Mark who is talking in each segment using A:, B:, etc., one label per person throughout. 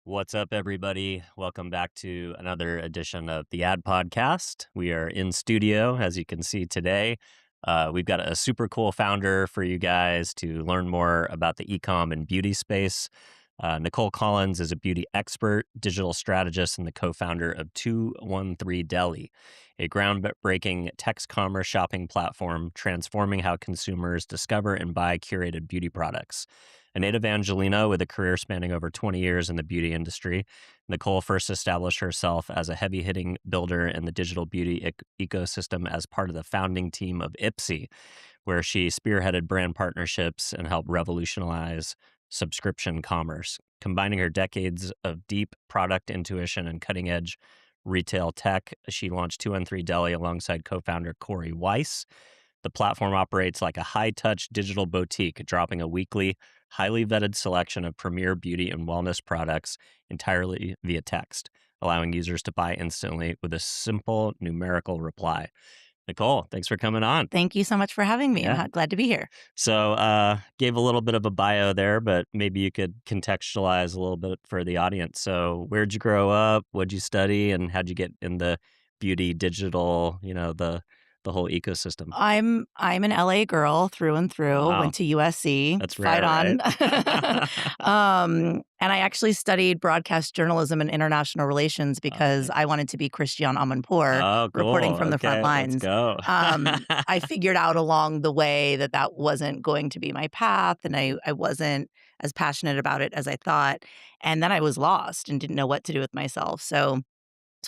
A: What's up, everybody? Welcome back to another edition of the Ad Podcast. We are in studio, as you can see today. We've got a super cool founder for you guys to learn more about the e-com and beauty space. Nicole Collins is a beauty expert, digital strategist, and the co-founder of 213 Deli, a groundbreaking text commerce shopping platform transforming how consumers discover and buy curated beauty products. A native Angelino with a career spanning over 20 years in the beauty industry, Nicole first established herself as a heavy-hitting builder in the digital beauty ecosystem as part of the founding team of Ipsy, where she spearheaded brand partnerships and helped revolutionize subscription commerce. Combining her decades of deep product intuition and cutting-edge retail tech, she launched 213 Deli alongside co-founder Corey Weiss. The platform operates like a high-touch digital boutique, dropping a weekly, highly vetted selection of premier beauty and wellness products entirely via text, allowing users to buy instantly with a simple numerical reply. Nicole, thanks for coming on.
B: Thank you so much for having me.
A: Yeah.
B: I'm glad to be here.
A: So gave a little bit of a bio there, but maybe you could contextualize a little bit for the audience. So where'd you grow up? What'd you study? And how'd you get in the beauty, digital, the whole ecosystem?
B: I'm an LA girl through and through.
A: Wow.
B: Went to USC.
A: That's rare,
B: Fight on.
A: right?
B: And I actually studied broadcast journalism and international relations because I wanted to be Christian Amanpour,
A: Oh, cool.
B: reporting from the front
A: Okay,
B: lines.
A: let's go.
B: I figured out along the way that wasn't going to be my path, and I wasn't as passionate about it as I thought. And then I was lost and didn't know what to do with myself. So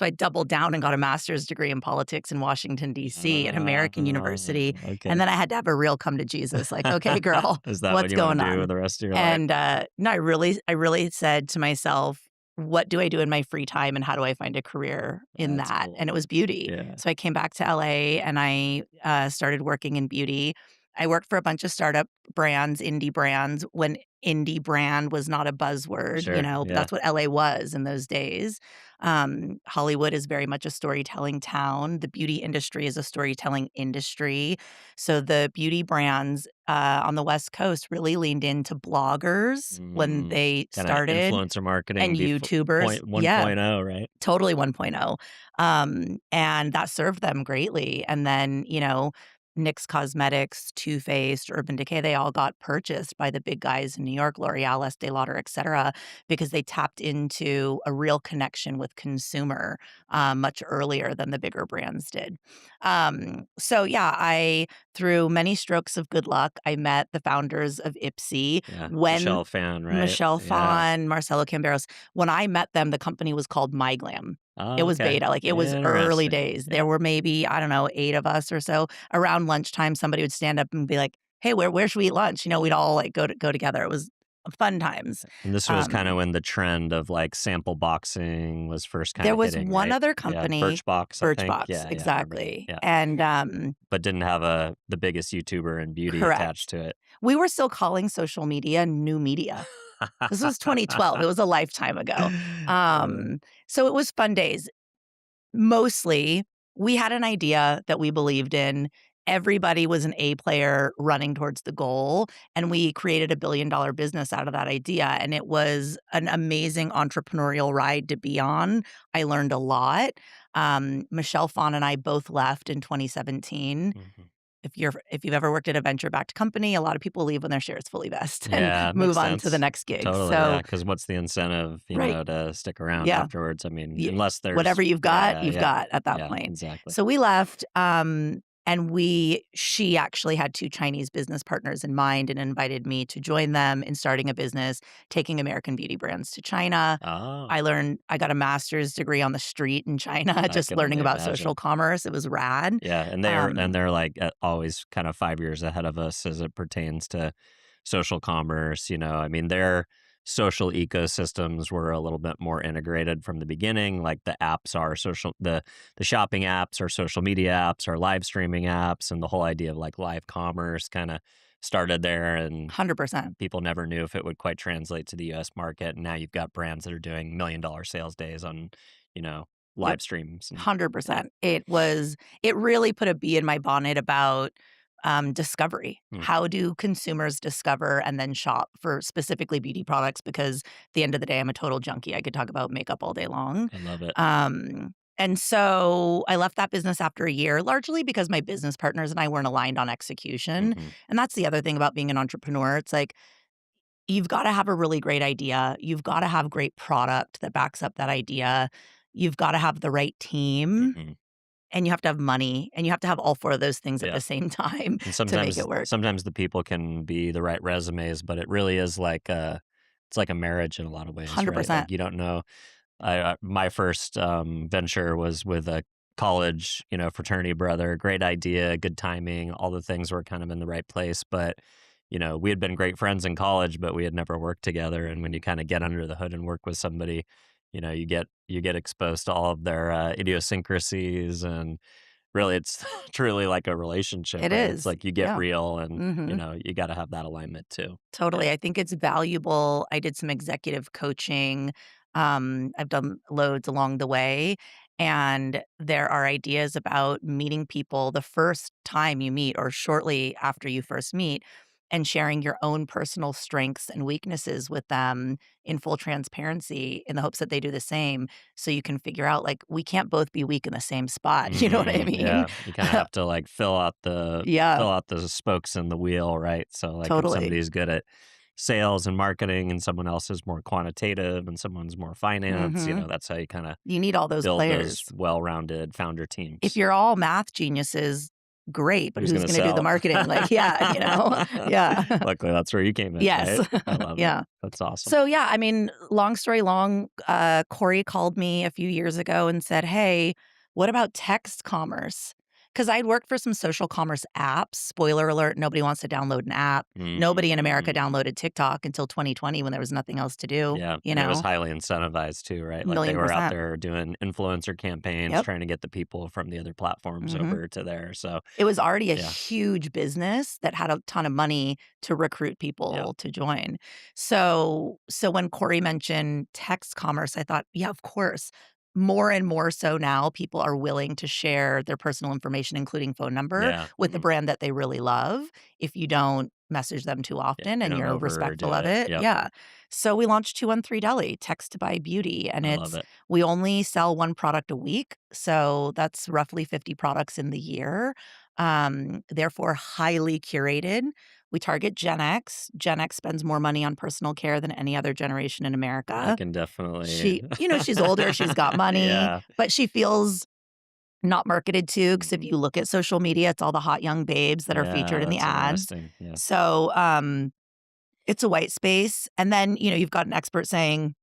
B: I doubled down and got a master's degree in politics in Washington, D.C. at American University.
A: Okay.
B: And then I had to have a real come to Jesus, like, okay, girl,
A: Is that
B: what's
A: what you
B: going
A: want to do
B: on?
A: with the rest of your life?
B: And no, I really said to myself, what do I do in my free time and how do I find a career in
A: That's
B: that?
A: cool.
B: And it was beauty.
A: Yeah.
B: So I came back to LA and I started working in beauty. I worked for a bunch of startup brands, indie brands, when indie brand was not a buzzword,
A: Sure,
B: but that's what LA was in those days. Hollywood is very much a storytelling town. The beauty industry is a storytelling industry. So the beauty brands on the West Coast really leaned into bloggers when they
A: Kinda
B: started,
A: influencer marketing
B: and YouTubers.
A: 1.0, right?
B: Totally 1.0. And that served them greatly. And then, NYX Cosmetics, Too Faced, Urban Decay, they all got purchased by the big guys in New York, L'Oreal, Estee Lauder, et cetera, because they tapped into a real connection with consumer much earlier than the bigger brands did. Through many strokes of good luck, I met the founders of Ipsy.
A: Yeah,
B: When
A: Michelle Phan, right?
B: Michelle
A: Yeah.
B: Phan, Marcelo Camberos. When I met them, the company was called MyGlam.
A: Oh,
B: It was
A: okay.
B: beta, like it was early
A: Interesting.
B: days.
A: Yeah.
B: There were maybe, I don't know, 8 of us or so. Around lunchtime, somebody would stand up and be like, "Hey, where should we eat lunch?" We'd all like go together. It was fun times.
A: And this was kind of when the trend of like sample boxing was first kind
B: There
A: of
B: was
A: hitting,
B: one
A: right?
B: other
A: Yeah,
B: company,
A: Birchbox, I think.
B: Birchbox,
A: Yeah, I remember that.
B: exactly.
A: Yeah.
B: And
A: But didn't have the biggest YouTuber in beauty
B: correct.
A: attached to it.
B: We were still calling social media new media. This was 2012. It was a lifetime ago. So it was fun days. Mostly, we had an idea that we believed in. Everybody was an A player running towards the goal, and we created $1 billion business out of that idea, and it was an amazing entrepreneurial ride to be on. I learned a lot. Michelle Phan and I both left in 2017.
A: Mhm.
B: If you've ever worked at a venture-backed company, a lot of people leave when their shares fully vest and
A: Yeah,
B: move
A: makes
B: on to the
A: sense.
B: next gig.
A: Totally,
B: So,
A: yeah, because what's the incentive,
B: right.
A: to stick around
B: Yeah.
A: afterwards? I mean,
B: Y
A: unless there's
B: Whatever you've got, you've
A: yeah,
B: got at that
A: yeah,
B: point.
A: exactly.
B: So we left, and she actually had 2 Chinese business partners in mind and invited me to join them in starting a business, taking American beauty brands to China.
A: Oh,
B: I got a master's degree on the street in China,
A: I
B: just
A: can
B: learning
A: only
B: about
A: imagine.
B: social commerce. It was rad.
A: Yeah, and they're like always kind of 5 years ahead of us as it pertains to social commerce. I mean, their social ecosystems were a little bit more integrated from the beginning. Like the apps are the shopping apps are social media apps are live streaming apps, and the whole idea of like live commerce kind of started there. And
B: 100%.
A: people never knew if it would quite translate to the U.S. market. And now you've got brands that are doing $1 million sales days on, live
B: Yep.
A: streams. And,
B: 100%. It really put a bee in my bonnet about discovery.
A: Mm,
B: How do consumers discover and then shop for specifically beauty products? Because at the end of the day, I'm a total junkie. I could talk about makeup all day long.
A: I love it.
B: And so I left that business after a year, largely because my business partners and I weren't aligned on execution.
A: Hmm.
B: And that's the other thing about being an entrepreneur. It's like, you've got to have a really great idea. You've got to have great product that backs up that idea. You've got to have the right team
A: Hmm.
B: and you have to have money and you have to have all four of those things at
A: Yeah.
B: the same time
A: And
B: to make it
A: sometimes
B: work.
A: sometimes the people can be the right resumes, but it really is like it's like a marriage in a lot of ways, right?
B: 100%.
A: Like you don't know. My first venture was with a college, fraternity brother. Great idea, good timing. All the things were kind of in the right place, but we had been great friends in college, but we had never worked together. And when you kind of get under the hood and work with somebody, you get exposed to all of their idiosyncrasies, and really, it's truly like a relationship,
B: It
A: right? It's
B: is.
A: like you get
B: Yeah.
A: real, and
B: Mhm.
A: you got to have that alignment too. Yeah.
B: Totally. I think it's valuable. I did some executive coaching. I've done loads along the way. And there are ideas about meeting people the first time you meet or shortly after you first meet and sharing your own personal strengths and weaknesses with them in full transparency in the hopes that they do the same. So you can figure out, like, we can't both be weak in the same spot. You know what I mean?
A: Yeah, you kinda have to, like,
B: Yeah,
A: fill out the spokes in the wheel, right? So, like, if
B: totally.
A: somebody's good at sales and marketing and someone else is more quantitative and someone's more finance,
B: Hmm.
A: that's how you kinda
B: You need all those
A: build those
B: players.
A: well-rounded founder
B: If
A: teams.
B: you're all math geniuses, great, but
A: Who's
B: who's
A: gonna
B: gonna do the
A: sell?
B: marketing? Like, yeah, Yeah.
A: Luckily, that's where you came in,
B: Yes.
A: right? I love it.
B: Yeah.
A: That's awesome.
B: So, yeah, I mean, long story long, Corey called me a few years ago and said, "Hey, what about text commerce?" Because 'Cause I'd worked for some social commerce apps. Spoiler alert, nobody wants to download an app. Nobody in America
A: Mm.
B: downloaded TikTok until 2020 when there was nothing else to do,
A: Yeah,
B: you
A: and it was
B: know?
A: highly incentivized too, right? Like, they
B: Million
A: were out
B: percent.
A: there doing influencer campaigns,
B: Yep.
A: trying to get the people from the other platforms
B: Mhm.
A: over to there, so
B: It was already a
A: yeah,
B: huge business that had a ton of money to recruit
A: yeah,
B: people to join. So when Corey mentioned text commerce, I thought, yeah, of course. More and more so now, people are willing to share their personal information, including phone number,
A: yeah,
B: with the brand that they really love if you don't message them too
A: yeah,
B: often
A: you
B: and
A: don't
B: you're
A: overdo
B: respectful of
A: it.
B: it.
A: Yep,
B: Yeah. So we launched 213 Deli, text to buy beauty, and
A: I love
B: it's
A: it.
B: we only sell one product a week. So that's roughly 50 products in the year, therefore highly curated. We target Gen X. Gen X spends more money on personal care than any other generation in
A: I
B: America.
A: can definitely
B: She's older, she's got money,
A: yeah,
B: but she feels not marketed to because if
A: mhm,
B: you look at social media, it's all the hot young babes that are
A: yeah,
B: featured in the
A: that's
B: ads.
A: interesting, yeah.
B: So, it's a white space. And then, you've got an expert saying,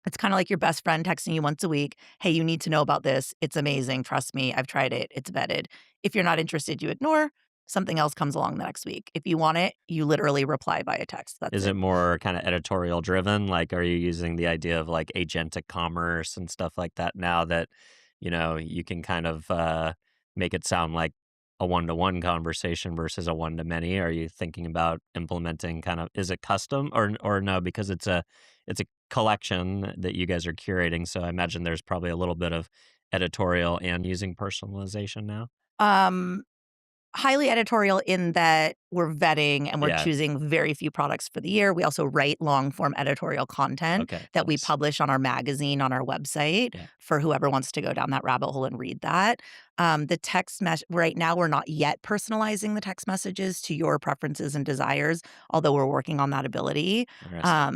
B: it's kinda like your best friend texting you once a week, "Hey, you need to know about this. It's amazing. Trust me. I've tried it. It's vetted." If you're not interested, you ignore. Something else comes along the next week. If you want it, you literally reply by a text. That's
A: Is it
B: it.
A: more kinda editorial driven? Like, are you using the idea of, like, agentic commerce and stuff like that now that, you can kind of, make it sound like a one-to-one conversation versus a one-to-many? Are you thinking about implementing kind of is it custom or no, because it's a collection that you guys are curating, so I imagine there's probably a little bit of editorial and using personalization now?
B: Um Highly editorial in that we're vetting and we're
A: Yeah,
B: choosing very few products for the year. We also write long form editorial content
A: okay,
B: that we
A: nice.
B: publish on our magazine on our website
A: Yeah,
B: for whoever wants to go down that rabbit hole and read that. The text mess right now, we're not yet personalizing the text messages to your preferences and desires, although we're working on that ability.
A: interesting.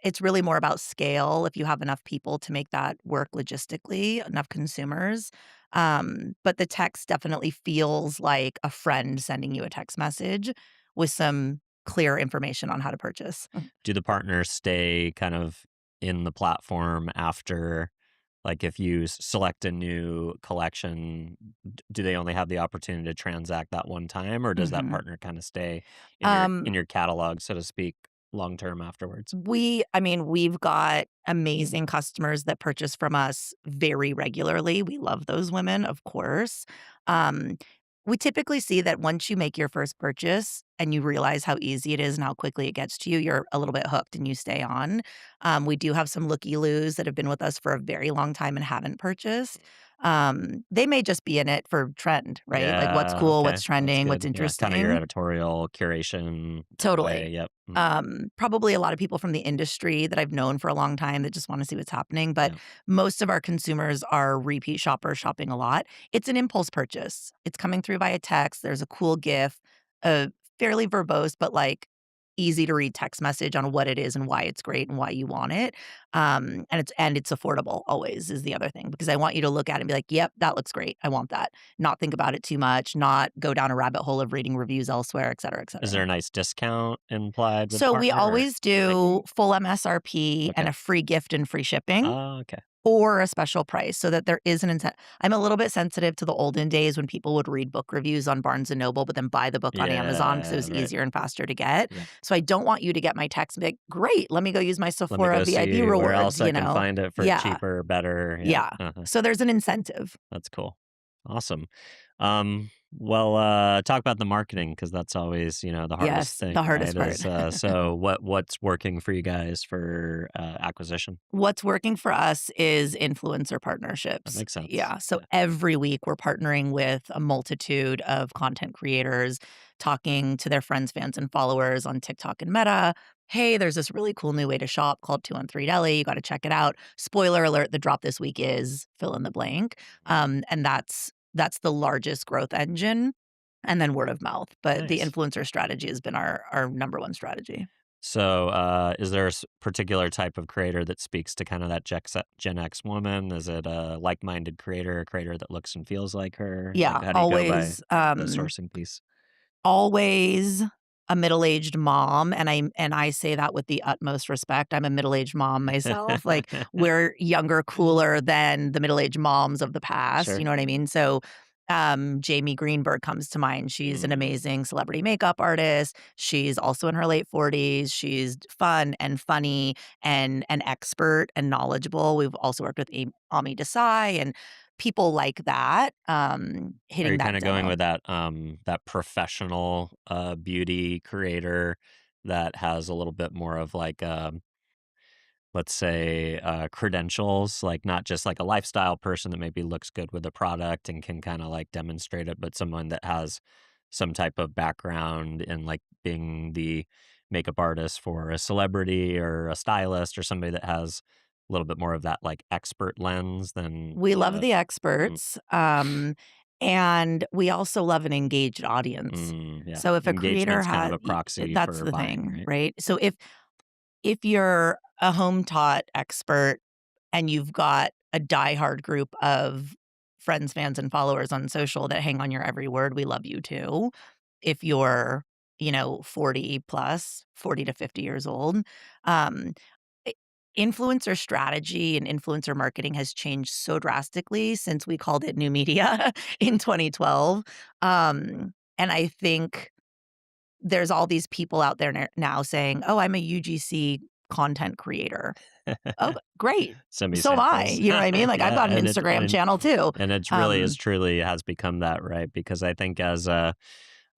B: It's really more about scale. If you have enough people to make that work logistically, enough consumers, but the text definitely feels like a friend sending you a text message with some clear information on how to purchase.
A: Do the partners stay kind of in the platform after, like, if you select a new collection, do they only have the opportunity to transact that one time, or does that
B: Mhm.
A: partner kind of stay in your
B: Um,
A: catalog, so to speak, long term afterwards?
B: we've got amazing customers that purchase from us very regularly. We love those women, of course. Um, we typically see that once you make your first purchase and you realize how easy it is and how quickly it gets to you, you're a little bit hooked and you stay on. We do have some looky-loos that have been with us for a very long time and haven't purchased. They may just be in it for trend, right? Like what's
A: Yeah,
B: cool,
A: okay,
B: what's
A: that's
B: trending, what's
A: good. Yeah, kinda your
B: interesting.
A: editorial curation that way,
B: Totally.
A: yep,
B: Probably a lot of people from the industry that I've known for a long time that just wanna see what's happening, but
A: yeah,
B: most of our consumers are repeat shoppers shopping a lot. It's an impulse purchase. It's coming through via text, there's a cool GIF, a fairly verbose, but, like, easy to read text message on what it is and why it's great and why you want it. And it's affordable always is the other thing, because I want you to look at it and be like, "Yep, that looks great. I want that." Not think about it too much, not go down a rabbit hole of reading reviews elsewhere, et cetera, et
A: Is there
B: cetera.
A: a nice discount implied with the
B: So we
A: partner or
B: always do
A: maybe?
B: full MSRP and
A: Okay.
B: a free gift and free shipping
A: Oh, okay.
B: or a special price so that there is an incentive. I'm a little bit sensitive to the olden days when people would read book reviews on Barnes& and Noble, but then buy the book on Amazon because it
A: Yeah,
B: was
A: right.
B: easier and faster to get.
A: Yeah.
B: So I don't want you to get my text and be like, "Great, let me go use my
A: Let me
B: Sephora
A: go
B: VIP
A: see where
B: rewards,"
A: else I
B: you
A: can
B: know?
A: find it for
B: Yeah,
A: cheaper, better, yeah,
B: yeah.
A: uh-huh.
B: So there's an incentive.
A: That's cool. Awesome. Well, talk about the marketing because that's always, the hardest
B: Yes,
A: thing,
B: the hardest
A: right?
B: part.
A: So what's working for you guys for acquisition?
B: What's working for us is influencer
A: That
B: partnerships.
A: makes sense.
B: Yeah. So
A: Yeah.
B: every week we're partnering with a multitude of content creators, talking to their friends, fans, and followers on TikTok and Meta. Hey, there's this really cool new way to shop called 213 Deli. You got to check it out. Spoiler alert, the drop this week is fill in the blank. And that's the largest growth engine. And then word of mouth. But the
A: Nice.
B: influencer strategy has been our number one strategy.
A: So, is there a particular type of creator that speaks to kind of that Gen X woman? Is it a like-minded creator, a creator that looks and feels like her? Like,
B: Yeah,
A: how do you go by
B: always.
A: the sourcing piece?
B: Always a middle-aged mom, and I say that with the utmost respect. I'm a middle-aged mom myself, like, we're younger, cooler than the middle-aged moms of the past, you
A: Sure.
B: know what I mean? So, Jamie Greenberg comes to mind. She's an
A: Mm,
B: amazing celebrity makeup artist. She's also in her late 40s. She's fun and funny and an expert and knowledgeable. We've also worked with Ami Desai and people like that,
A: are
B: hitting
A: you
B: that
A: kinda going
B: demo.
A: with that professional, beauty creator that has a little bit more of like, let's say, credentials, like, not just like a lifestyle person that maybe looks good with a product and can kinda, like, demonstrate it, but someone that has some type of background in, like, being the makeup artist for a celebrity or a stylist or somebody that has a little bit more of that, like, expert lens than,
B: We love the
A: mm,
B: experts, and we also love an engaged audience.
A: yeah.
B: So if a creator
A: Engagement's kind of
B: has,
A: a proxy
B: that's
A: for
B: the
A: buying,
B: thing,
A: right?
B: right? So if you're a home taught expert and you've got a diehard group of friends, fans, and followers on social that hang on your every word, we love you too. If you're, 40 plus, 40 to 50 years old, um, i- influencer strategy and influencer marketing has changed so drastically since we called it new media in 2012. And I think there's all these people out there now saying, "Oh, I'm a UGC content creator." Oh, great.
A: Send me
B: So am I,
A: samples.
B: you know what I mean? Like, I've
A: Yeah,
B: got an Instagram channel too.
A: and it really is
B: Um
A: truly has become that, right? Because I think as, I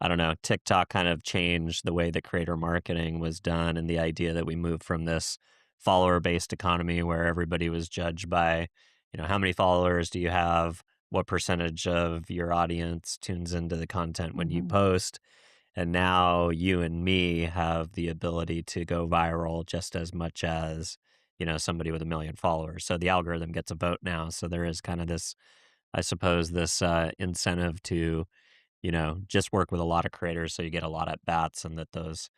A: don't know, TikTok kind of changed the way that creator marketing was done and the idea that we moved from this follower-based economy where everybody was judged by, how many followers do you have? What percentage of your audience tunes into the content when you
B: Mhm.
A: post? And now you and me have the ability to go viral just as much as, somebody with 1 million followers. So the algorithm gets a vote now. So there is kind of this, I suppose, this incentive to, just work with a lot of creators so you get a lot at bats and that those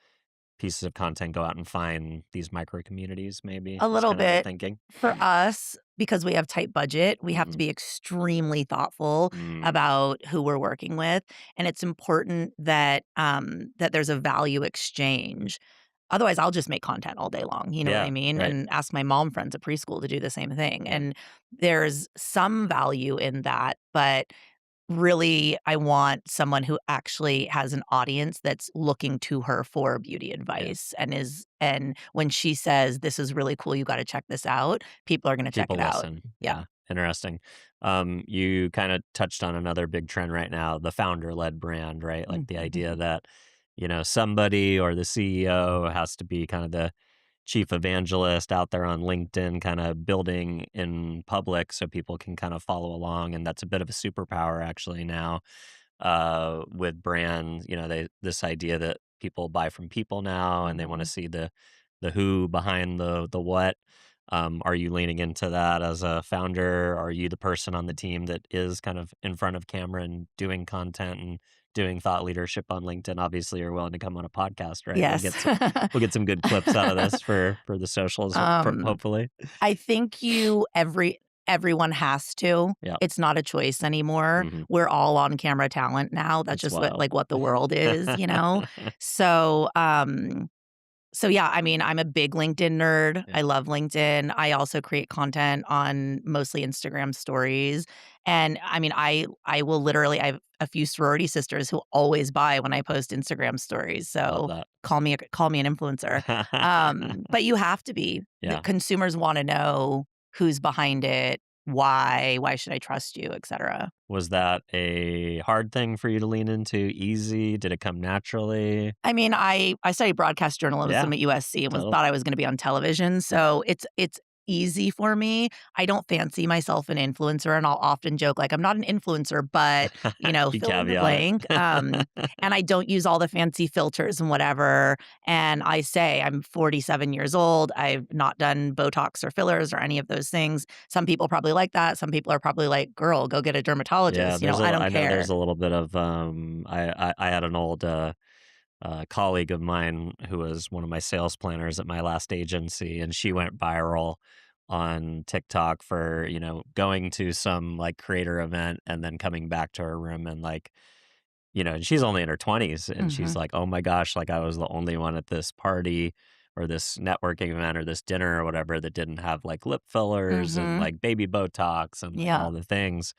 A: pieces of content go out and find these micro communities, maybe
B: A
A: is
B: little
A: kind of the
B: bit.
A: thinking.
B: For us, because we have tight budget, we have to
A: Mm,
B: be extremely thoughtful
A: mm,
B: about who we're working with, and it's important that there's a value exchange. Otherwise, I'll just make content all day long, you know what
A: yeah,
B: I mean?
A: right.
B: And ask my mom friends at preschool to do the same thing,
A: Yeah.
B: and there's some value in that, but really, I want someone who actually has an audience that's looking to her for beauty
A: Yeah.
B: advice and when she says, "This is really cool, you gotta check this out," people are gonna check it
A: People
B: out.
A: listen.
B: Yeah.
A: Yeah. Interesting. You kind of touched on another big trend right now, the founder-led brand, right? Like the idea
B: Mhm.
A: that, somebody or the CEO has to be kind of the chief evangelist out there on LinkedIn, kind of building in public so people can kind of follow along. And that's a bit of a superpower actually now with brands. This idea that people buy from people now, and they want to
B: Mhm.
A: see the who behind the what. Are you leaning into that as a founder? Are you the person on the team that is kind of in front of camera and doing content and doing thought leadership on LinkedIn? Obviously, you're willing to come on a podcast, right? We'll
B: Yes.
A: get some good clips out of this for the socials,
B: Um,
A: hopefully.
B: I think everyone has to.
A: Yeah.
B: It's not a choice anymore.
A: Hmm.
B: We're all on camera talent now. That's
A: It's
B: just
A: wild.
B: what the world is, you know? So, so yeah, I mean, I'm a big LinkedIn nerd.
A: Yeah.
B: I love LinkedIn. I also create content on mostly Instagram stories. And I mean, I will literally I have a few sorority sisters who always buy when I post Instagram stories.
A: Love
B: So
A: that.
B: call me an influencer. But you have to be. The
A: Yeah.
B: consumers want to know who's behind it, why should I trust you, etc.
A: Was that a hard thing for you to lean into? Easy? Did it come naturally?
B: I mean, I studied broadcast
A: Yeah,
B: journalism at USC and
A: total.
B: thought I was gonna be on television, so it's easy for me. I don't fancy myself an influencer, and I'll often joke, like, "I'm not an influencer, but,"
A: You
B: fill in the
A: caveat
B: blank,
A: it.
B: and I don't use all the fancy filters and whatever, and I say I'm 47 years old, I've not done Botox or fillers or any of those things. Some people probably like that, some people are probably like, "Girl, go get a
A: Yeah,
B: dermatologist," I don't
A: I know
B: care.
A: there's a little bit of, I had an old, colleague of mine who was one of my sales planners at my last agency, and she went viral on TikTok for, going to some, like, creator event and then coming back to her room and, like, and she's only in her 20s, and she's
B: Mhm,
A: like, "Oh my gosh, like, I was the only one at this party or this networking event or this dinner or whatever that didn't have, like, lip fillers and,
B: mhm,
A: like, baby Botox and, like,
B: yeah,
A: all the things."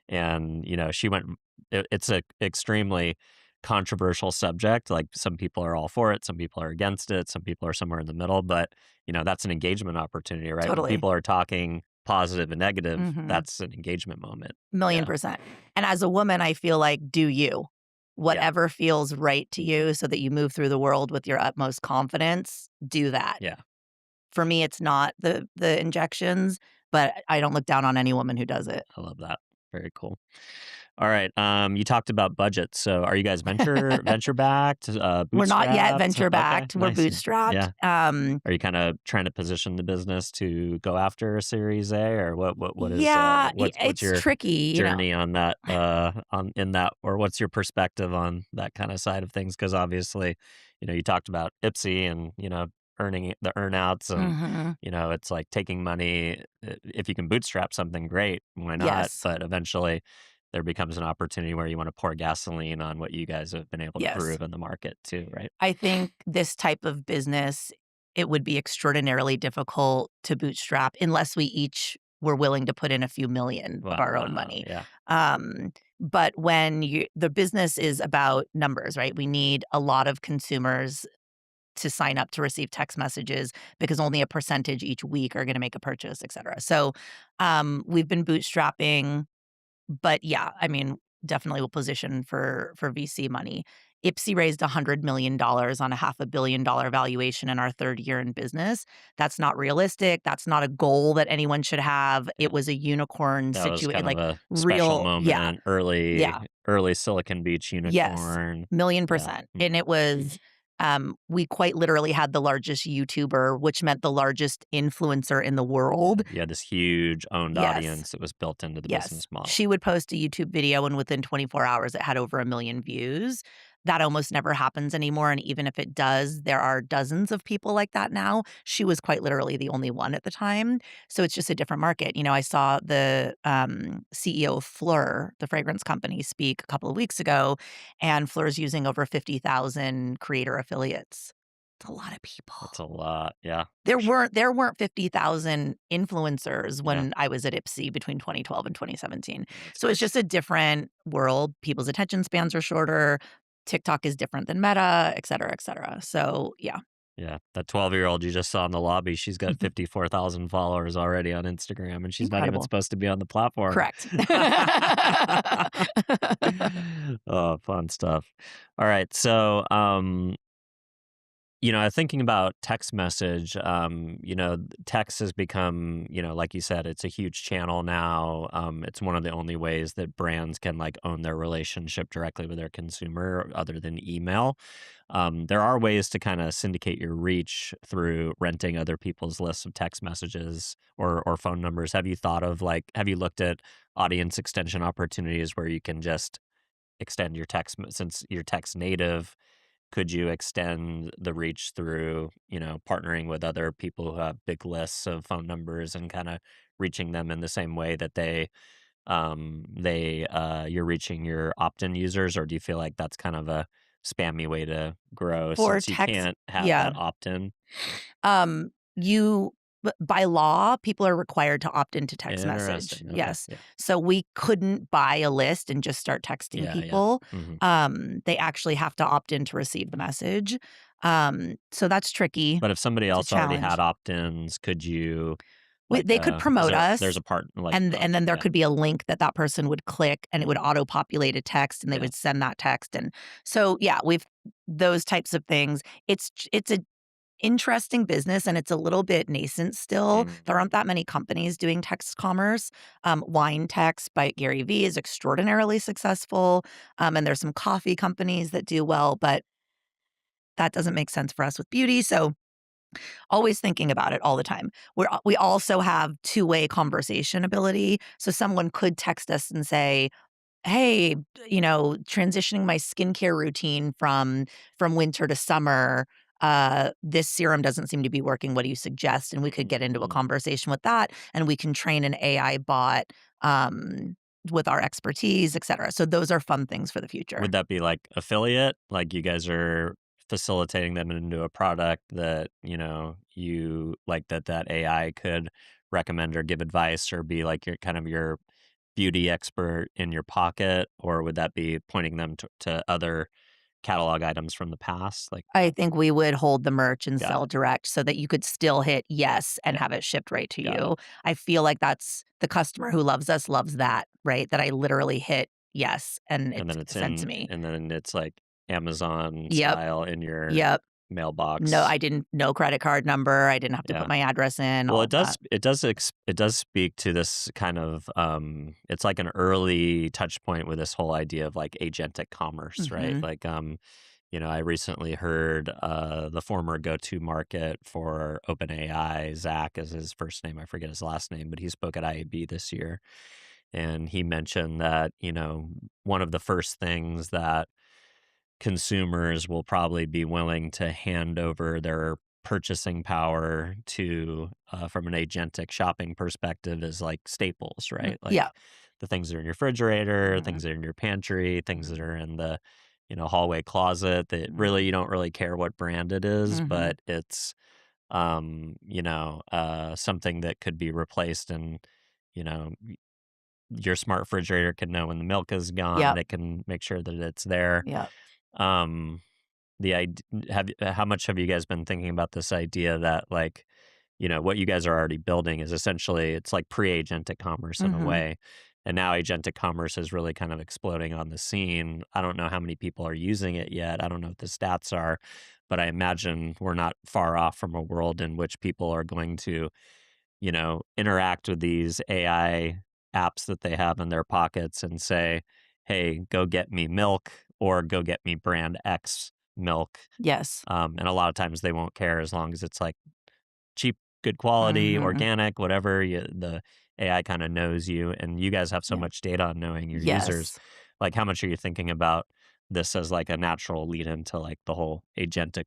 A: And, she went it's a extremely controversial subject, like, some people are all for it, some people are against it, some people are somewhere in the middle, but, that's an engagement opportunity, right? When
B: totally.
A: people are talking positive and negative,
B: Mhm.
A: that's an engagement moment.
B: Million
A: Yeah.
B: percent. And as a woman, I feel like do you.
A: Yeah.
B: Whatever feels right to you so that you move through the world with your utmost confidence, do that.
A: Yeah.
B: For me, it's not the injections, but I don't look down on any woman who does it.
A: I love that. Very cool. All right. You talked about budget. So are you guys venture backed,
B: We're not yet
A: bootstrapped?
B: venture
A: Okay,
B: backed, we're
A: nice.
B: bootstrapped.
A: Yeah. Are you kind of trying to position the business to go after a Series A, or what is
B: Yeah,
A: what's
B: it's
A: your
B: tricky,
A: journey on that on in that, or what's your perspective on that kind of side of things? Because obviously, you talked about Ipsy and earning the earnouts, and
B: Mhm.
A: it's like taking money. If you can bootstrap something, great. Why not?
B: Yes.
A: But eventually there becomes an opportunity where you want to pour gasoline on what you guys have been able to
B: Yes.
A: prove in the market too, right?
B: I think this type of business, it would be extraordinarily difficult to bootstrap unless we each were willing to put in a few million of our own
A: Wow,
B: money.
A: yeah,
B: But when the business is about numbers, right? We need a lot of consumers to sign up to receive text messages because only a percentage each week are going to make a purchase, et cetera. So we've been bootstrapping, but yeah, I mean, definitely will position for VC money. Ipsy raised $100 million on a $500 million valuation in our third year in business. That's not realistic. That's not a goal that anyone should have. It
A: yeah.
B: was a unicorn
A: That was
B: situation,
A: kind of
B: like
A: a special
B: real, yeah,
A: moment,
B: yeah.
A: early Silicon Beach
B: Yes,
A: unicorn.
B: million
A: Yeah,
B: percent. And it was, we quite literally had the largest YouTuber, which meant the largest influencer in the
A: yeah.
B: world.
A: You had this huge owned
B: Yes,
A: audience that was built into the
B: yes.
A: business model.
B: She would post a YouTube video, and within 24 hours, it had over 1 million views. That almost never happens anymore, and even if it does, there are dozens of people like that now. She was quite literally the only one at the time, so it's just a different market. I saw the, CEO of Fleur, the fragrance company, speak a couple of weeks ago, and Fleur's using over 50,000 creator affiliates. It's a lot of people.
A: That's a lot. Yeah,
B: There
A: for sure.
B: weren't there weren't 50,000 influencers
A: Yeah,
B: when I was at Ipsy between 2012 and 2017.
A: that's
B: So it's
A: crazy.
B: just a different world. People's attention spans are shorter. TikTok is different than Meta, et cetera, et cetera. So, yeah.
A: Yeah, that 12-year-old you just saw in the lobby, she's got 54,000 followers already on Instagram, and she's not even
B: Incredible.
A: supposed to be on the platform.
B: Correct.
A: Oh, fun stuff. All right, so, Thinking about text message, text has become, like you said, it's a huge channel now. It's one of the only ways that brands can like own their relationship directly with their consumer other than email. There are ways to kind of syndicate your reach through renting other people's lists of text messages or phone numbers. Have you looked at audience extension opportunities where you can just extend your since you're text native? Could you extend the reach through, partnering with other people who have big lists of phone numbers and kind of reaching them in the same way that you're reaching your opt-in users? Or do you feel like that's kind of a spammy way to grow
B: For
A: since you
B: text,
A: can't have
B: yeah.
A: that opt-in?
B: You by law, people are required to opt into text message.
A: Interesting. Okay.
B: Yes.
A: Yeah.
B: So we couldn't buy a list and just start texting
A: Yeah. Yeah.
B: people.
A: hmm
B: They actually have to opt in to receive the message. So that's tricky.
A: But if somebody
B: It's a
A: else already had
B: challenge.
A: opt-ins, could you
B: They could
A: is
B: promote
A: there's
B: us,
A: a part like,
B: and then there
A: yeah.
B: could be a link that that person would click, and it would
A: Mhm.
B: auto populate a text, and they
A: Yeah.
B: would send that text. And so, yeah, we've those types of things. It's a interesting business, and it's a little bit nascent still.
A: Mm.
B: There aren't that many companies doing text commerce. Wine Text by Gary Vee is extraordinarily successful, and there's some coffee companies that do well, but that doesn't make sense for us with beauty. So always thinking about it all the time. We also have two-way conversation ability. So someone could text us and say, "Hey, transitioning my skincare routine from winter to summer, this serum doesn't seem to be working. What do you suggest?" And we could get into a
A: Mhm.
B: conversation with that, and we can train an AI bot, with our expertise, et cetera. So those are fun things for the future.
A: Would that be like affiliate? Like you guys are facilitating them into a product that, you like that AI could recommend or give advice or be like your beauty expert in your pocket? Or would that be pointing them to other catalog items from the past? Like,
B: I think we would hold the merch and
A: got
B: sell
A: it.
B: direct so that you could still hit yes and
A: Yeah,
B: have it shipped right to
A: got it.
B: you. I feel like that's the customer who loves us loves that, right? That I literally hit yes and
A: And
B: it's
A: then it's
B: sent to me.
A: like Amazon
B: Yep.
A: style in your
B: Yep. No,
A: mailbox.
B: I didn't no credit card number. I didn't have to put
A: Yeah.
B: my address in,
A: Well,
B: all of that.
A: it does speak to this kind of it's like an early touch point with this whole idea of like agentic commerce, right?
B: Mhm.
A: Like I recently heard the former go-to market for OpenAI, Zach is his first name, I forget his last name, but he spoke at IAB this year, and he mentioned that, one of the first things that consumers will probably be willing to hand over their purchasing power to from an agentic shopping perspective is like staples, right?
B: Yeah.
A: Like the things that are in your refrigerator,
B: Mhm.
A: things that are in your pantry, things
B: Mhm.
A: that are in the hallway closet that really
B: Mhm.
A: you don't really care what brand it is,
B: Mhm.
A: but it's something that could be replaced, and you know your smart refrigerator can know when the milk is gone and
B: Yep.
A: it can make sure that it's there.
B: Yep.
A: um the idea, how much have you guys been thinking about this idea that like, what you guys are already building is essentially it's like pre-agentic commerce in a
B: Mhm.
A: way. And now agentic commerce is really kind of exploding on the scene. I don't know how many people are using it yet. I don't know what the stats are, but I imagine we're not far off from a world in which people are going to, interact with these AI apps that they have in their pockets and say, "Hey, go get me milk," or "Go get me brand X milk."
B: Yes.
A: And a lot of times they won't care as long as it's like cheap, good quality,
B: Mhm.
A: organic, whatever. The AI kind of knows you, and you guys have so
B: Yeah.
A: much data on knowing your users.
B: Yes.
A: Like, how much are you thinking about this as like a natural lead into like the whole agentic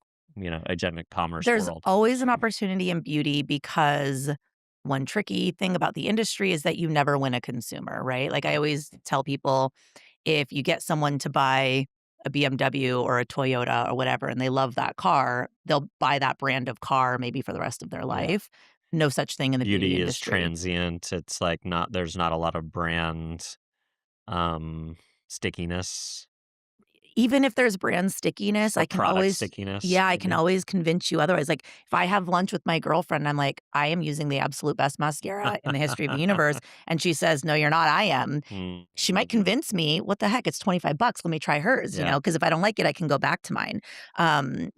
A: commerce
B: There's
A: world?
B: always an opportunity in beauty because one tricky thing about the industry is that you never win a consumer, right? Like I always tell people, if you get someone to buy a BMW or a Toyota or whatever, and they love that car, they'll buy that brand of car maybe for the rest of their
A: Yeah.
B: life. No such thing in the beauty
A: Beauty is
B: industry.
A: transient. It's like there's not a lot of brand um stickiness.
B: even if there's brand stickiness,
A: or
B: I can
A: product
B: always
A: stickiness,
B: yeah, I can
A: maybe?
B: always convince you otherwise. Like, if I have lunch with my girlfriend, I'm like, "I am using the absolute best mascara in the history of the universe," and she says, "No, you're not, I am." She might
A: Mhm.
B: convince me, "What the heck? It's $25. Let me try hers,"
A: Yeah.
B: because if I don't like it, I can go back to mine.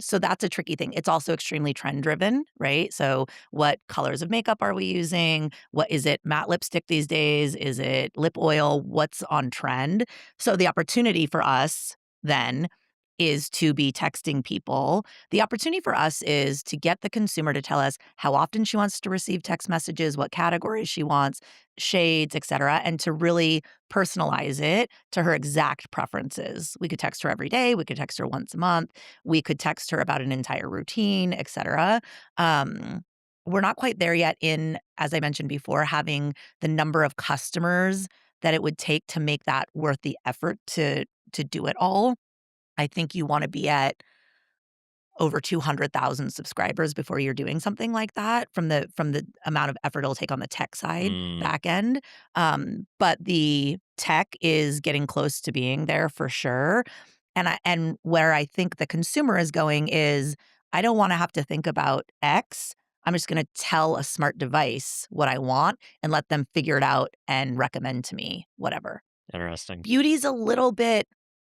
B: So that's a tricky thing. It's also extremely trend driven, right? So what colors of makeup are we using? What is it, matte lipstick these days? Is it lip oil? What's on trend? So the opportunity for us then is to be texting people. The opportunity for us is to get the consumer to tell us how often she wants to receive text messages, what categories she wants, shades, et cetera, and to really personalize it to her exact preferences. We could text her every day. We could text her once a month. We could text her about an entire routine, et cetera. Um, we're not quite there yet in, as I mentioned before, having the number of customers that it would take to make that worth the effort to do it all. I think you wanna be at over 200,000 subscribers before you're doing something like that from the amount of effort it'll take on the tech side,
A: Mm,
B: back end. But the tech is getting close to being there for sure. And where I think the consumer is going is, I don't wanna have to think about X. I'm just gonna tell a smart device what I want and let them figure it out and recommend to me whatever.
A: interesting.
B: Beauty's a little bit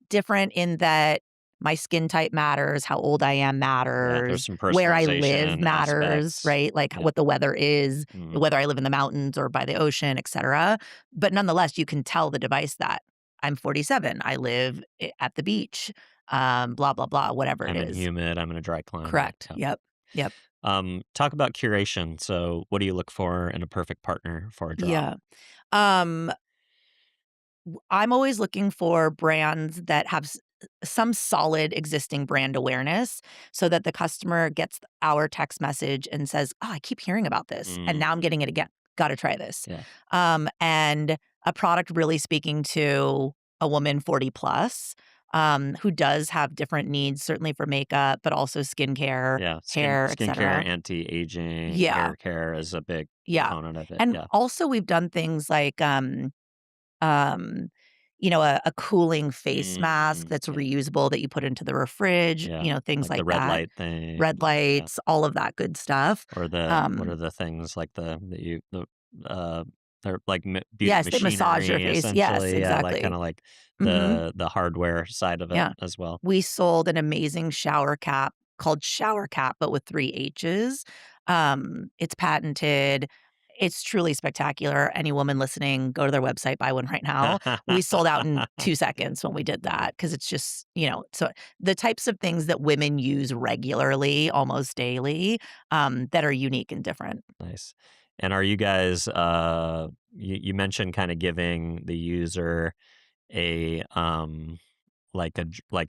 B: different in that my skin type matters, how old I am
A: Yeah, there's
B: matters,
A: some
B: where I live
A: personalization
B: matters,
A: aspects.
B: right? Like
A: Yeah.
B: what the weather is,
A: Mhm.
B: whether I live in the mountains or by the ocean, et cetera. But nonetheless, you can tell the device that I'm 47, I live at the beach, blah, blah, blah, whatever it
A: I'm in
B: is.
A: humid, I'm in a dry climate.
B: Correct.
A: Yeah.
B: Yep. Yep.
A: Talk about curation. So, what do you look for in a perfect partner for a drop?
B: Yeah. Um, I'm always looking for brands that have some solid existing brand awareness so that the customer gets our text message and says, "Oh, I keep hearing about this, and now I'm
A: Mm,
B: getting it again. Gotta try this."
A: yeah.
B: And a product really speaking to a woman 40 plus, who does have different needs, certainly for makeup, but also skincare,
A: Yeah.
B: hair,
A: Skincare,
B: etc.
A: anti-aging,
B: Yeah,
A: hair care is a big
B: yeah.
A: component of it.
B: And
A: Yeah.
B: also, we've done things like um, a cooling face mask that's
A: Yeah.
B: reusable that you put into the fridge,
A: Yeah.
B: things
A: Like the
B: like
A: red
B: that.
A: light thing.
B: Red
A: Yeah.
B: lights, all of that good stuff.
A: Or what
B: Um,
A: are the things like uh, they're like beauty
B: yes, they massage your
A: machinery
B: face. Yes,
A: essentially. Yeah. Like kind
B: exactly.
A: of like
B: Mhm.
A: the hardware side of it
B: Yeah.
A: as well.
B: We sold an amazing shower cap called Shower Cap, but with 3 H's. It's patented. It's truly spectacular. Any woman listening, go to their website, buy one right now. We sold out in 2 seconds when we did
A: Nice.
B: that because it's just, so the types of things that women use regularly, almost daily, that are unique and different.
A: Nice. And are you guys you mentioned kind of giving the user a like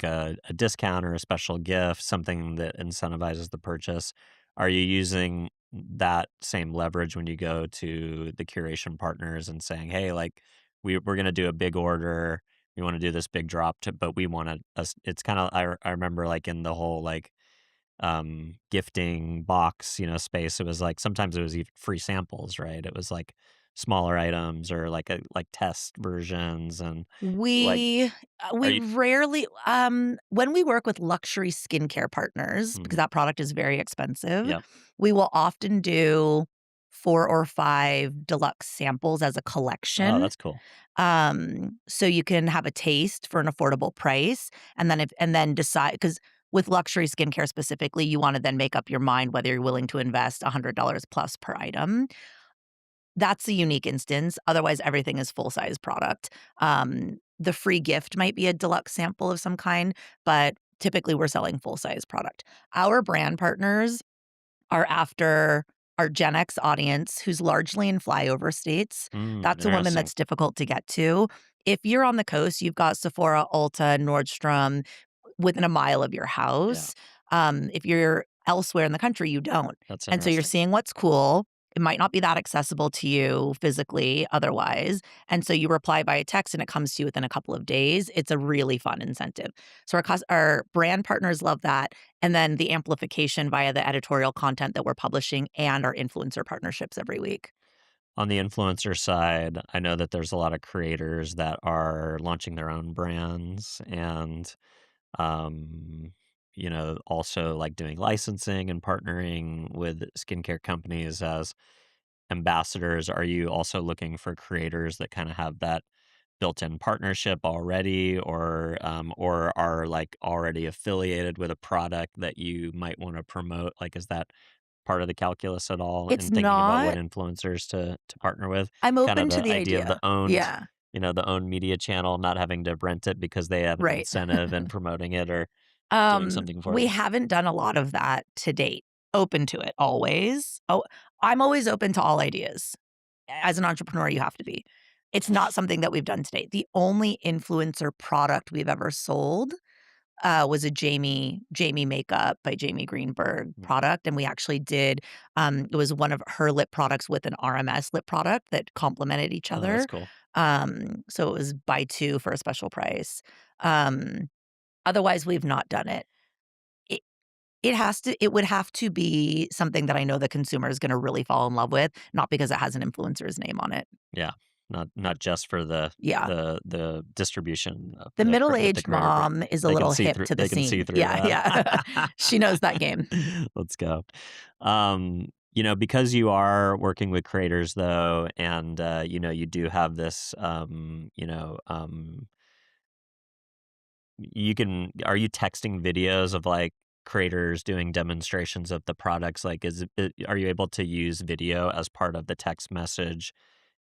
A: a discount or a special gift, something that incentivizes the purchase. Are you using that same leverage when you go to the curation partners and saying, "Hey, like we're going to do a big order. We want to do this big drop to but we want to it's kind of I remember like in the whole like gifting box, space, it was like sometimes it was even free samples, right? It was like smaller items or like like test versions and like
B: We
A: are you
B: rarely when we work with luxury skincare partners, because
A: Mhm.
B: that product is very expensive,
A: Yeah.
B: we will often do 4 or 5 deluxe samples as a
A: Oh,
B: collection.
A: that's cool.
B: So you can have a taste for an affordable price, and then decide, because with luxury skincare specifically, you wanna then make up your mind whether you're willing to invest $100 plus per item. That's a unique instance, otherwise everything is full-size product. The free gift might be a deluxe sample of some kind, but typically we're selling full-size product. Our brand partners are after our Gen X audience who's largely in flyover states. That's a woman
A: Interesting.
B: that's difficult to get to. If you're on the coast, you've got Sephora, Ulta, Nordstrom within a mile of your
A: Yeah,
B: house. If you're elsewhere in the country, you don't.
A: that's
B: And so you're
A: interesting.
B: seeing what's cool. It might not be that accessible to you physically otherwise. And so you reply by a text and it comes to you within a couple of days. It's a really fun incentive. So our brand partners love that. And then the amplification via the editorial content that we're publishing and our influencer partnerships every week.
A: On the influencer side, I know that there's a lot of creators that are launching their own brands and Um, also like doing licensing and partnering with skincare companies as ambassadors. Are you also looking for creators that kind of have that built-in partnership already, or are like already affiliated with a product that you might want to promote? Like, is that part of the calculus at all
B: It's
A: in thinking about what
B: not.
A: influencers to partner with?
B: I'm
A: Kind of
B: open to
A: the
B: the
A: idea of
B: idea. Yeah,
A: the owned media channel, not having to rent it because they have an
B: right.
A: incentive in promoting it or doing something for
B: We
A: you.
B: haven't done a lot of that to date. Open to it always. Oh, I'm always open to all ideas. As an entrepreneur, you have to be. It's not something that we've done to date. The only influencer product we've ever sold was a Jamie makeup by Jamie Greenberg
A: Mm.
B: product, and we actually did. It was one of her lip products with an RMS lip product that complemented each
A: Oh, that's
B: other.
A: cool.
B: So it was buy two for a special price. Um, Otherwise, we've not done it. It it would have to be something that I know the consumer is gonna really fall in love with, not because it has an influencer's name on it.
A: Yeah. Not just for the
B: Yeah.
A: the distribution of
B: The
A: with the
B: middle-aged
A: creator, but
B: mom is a little hip to the
A: they can see
B: scene.
A: through
B: Yeah,
A: that.
B: yeah. She knows that game.
A: Let's go. Because you are working with creators though, and you do have this are you texting videos of like creators doing demonstrations of the products? Like, are you able to use video as part of the text message,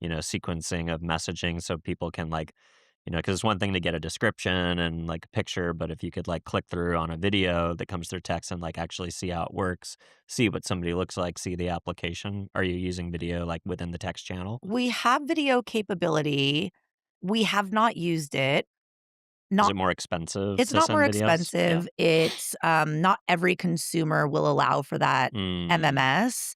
A: sequencing of messaging so people can like, because it's one thing to get a description and like a picture, but if you could like click through on a video that comes through text and like actually see how it works, see what somebody looks like, see the application. Are you using video like within the text channel?
B: We have video capability. We have not used it.
A: Is
B: Not
A: it more expensive
B: It's
A: to
B: not more
A: send videos? Yeah.
B: expensive. It's, not every consumer will allow for that
A: Mm,
B: MMS.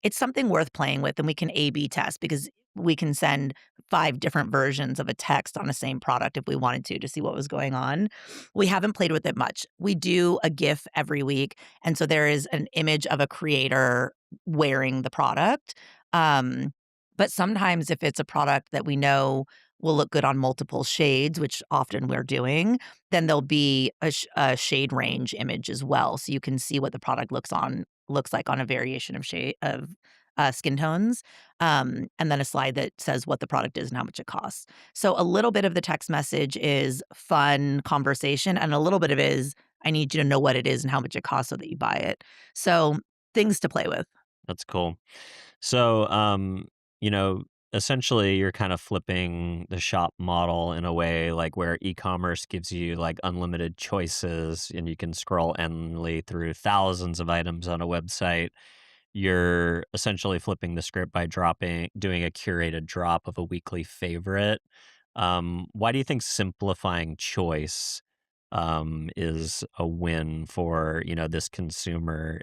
B: It's something worth playing with, and we can A/B test because we can send 5 different versions of a text on the same product if we wanted to see what was going on. We haven't played with it much. We do a GIF every week, and so there is an image of a creator wearing the product. Um, but sometimes if it's a product that we know will look good on multiple shades, which often we're doing, then there'll be a shade range image as well, so you can see what the product looks like on a variation of shade of, skin tones, and then a slide that says what the product is and how much it costs. So a little bit of the text message is fun conversation, and a little bit of it is, "I need you to know what it is and how much it costs so that you buy it." So, things to play with.
A: that's cool. So, you know, essentially you're kind of flipping the shop model in a way like where e-commerce gives you like unlimited choices and you can scroll endlessly through thousands of items on a website. You're essentially flipping the script by doing a curated drop of a weekly favorite. Why do you think simplifying choice is a win for, this consumer?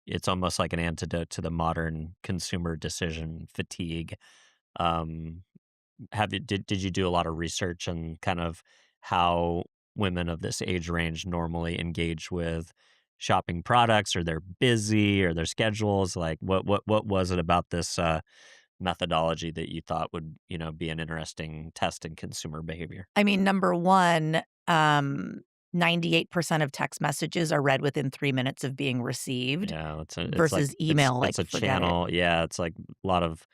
A: It's almost like an antidote to the modern consumer decision fatigue. Um, did you do a lot of research on kind of how women of this age range normally engage with shopping products, or they're busy, or their schedules? Like, what was it about this methodology that you thought would be an interesting test in consumer behavior?
B: I mean, number 1, 98% of text messages are read within 3 minutes of being received
A: Yeah, it's like
B: versus email, like,
A: it's a
B: forget it.
A: channel. Yeah, it's like a lot of.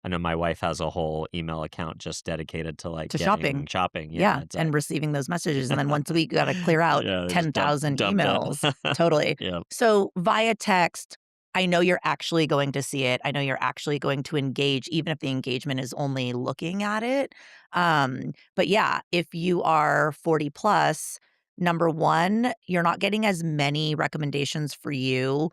A: I know my wife has a whole email account just dedicated to like
B: To
A: getting
B: shopping.
A: shopping. Yeah,
B: Yeah,
A: it's
B: and
A: like
B: receiving those messages, and then once a week, you gotta clear out
A: yeah, they just
B: 10,000
A: dump it.
B: emails. Totally.
A: Yeah,
B: So, via text, I know you're actually going to see it. I know you're actually going to engage, even if the engagement is only looking at it. But yeah, if you are 40 plus, number 1, you're not getting as many recommendations for you.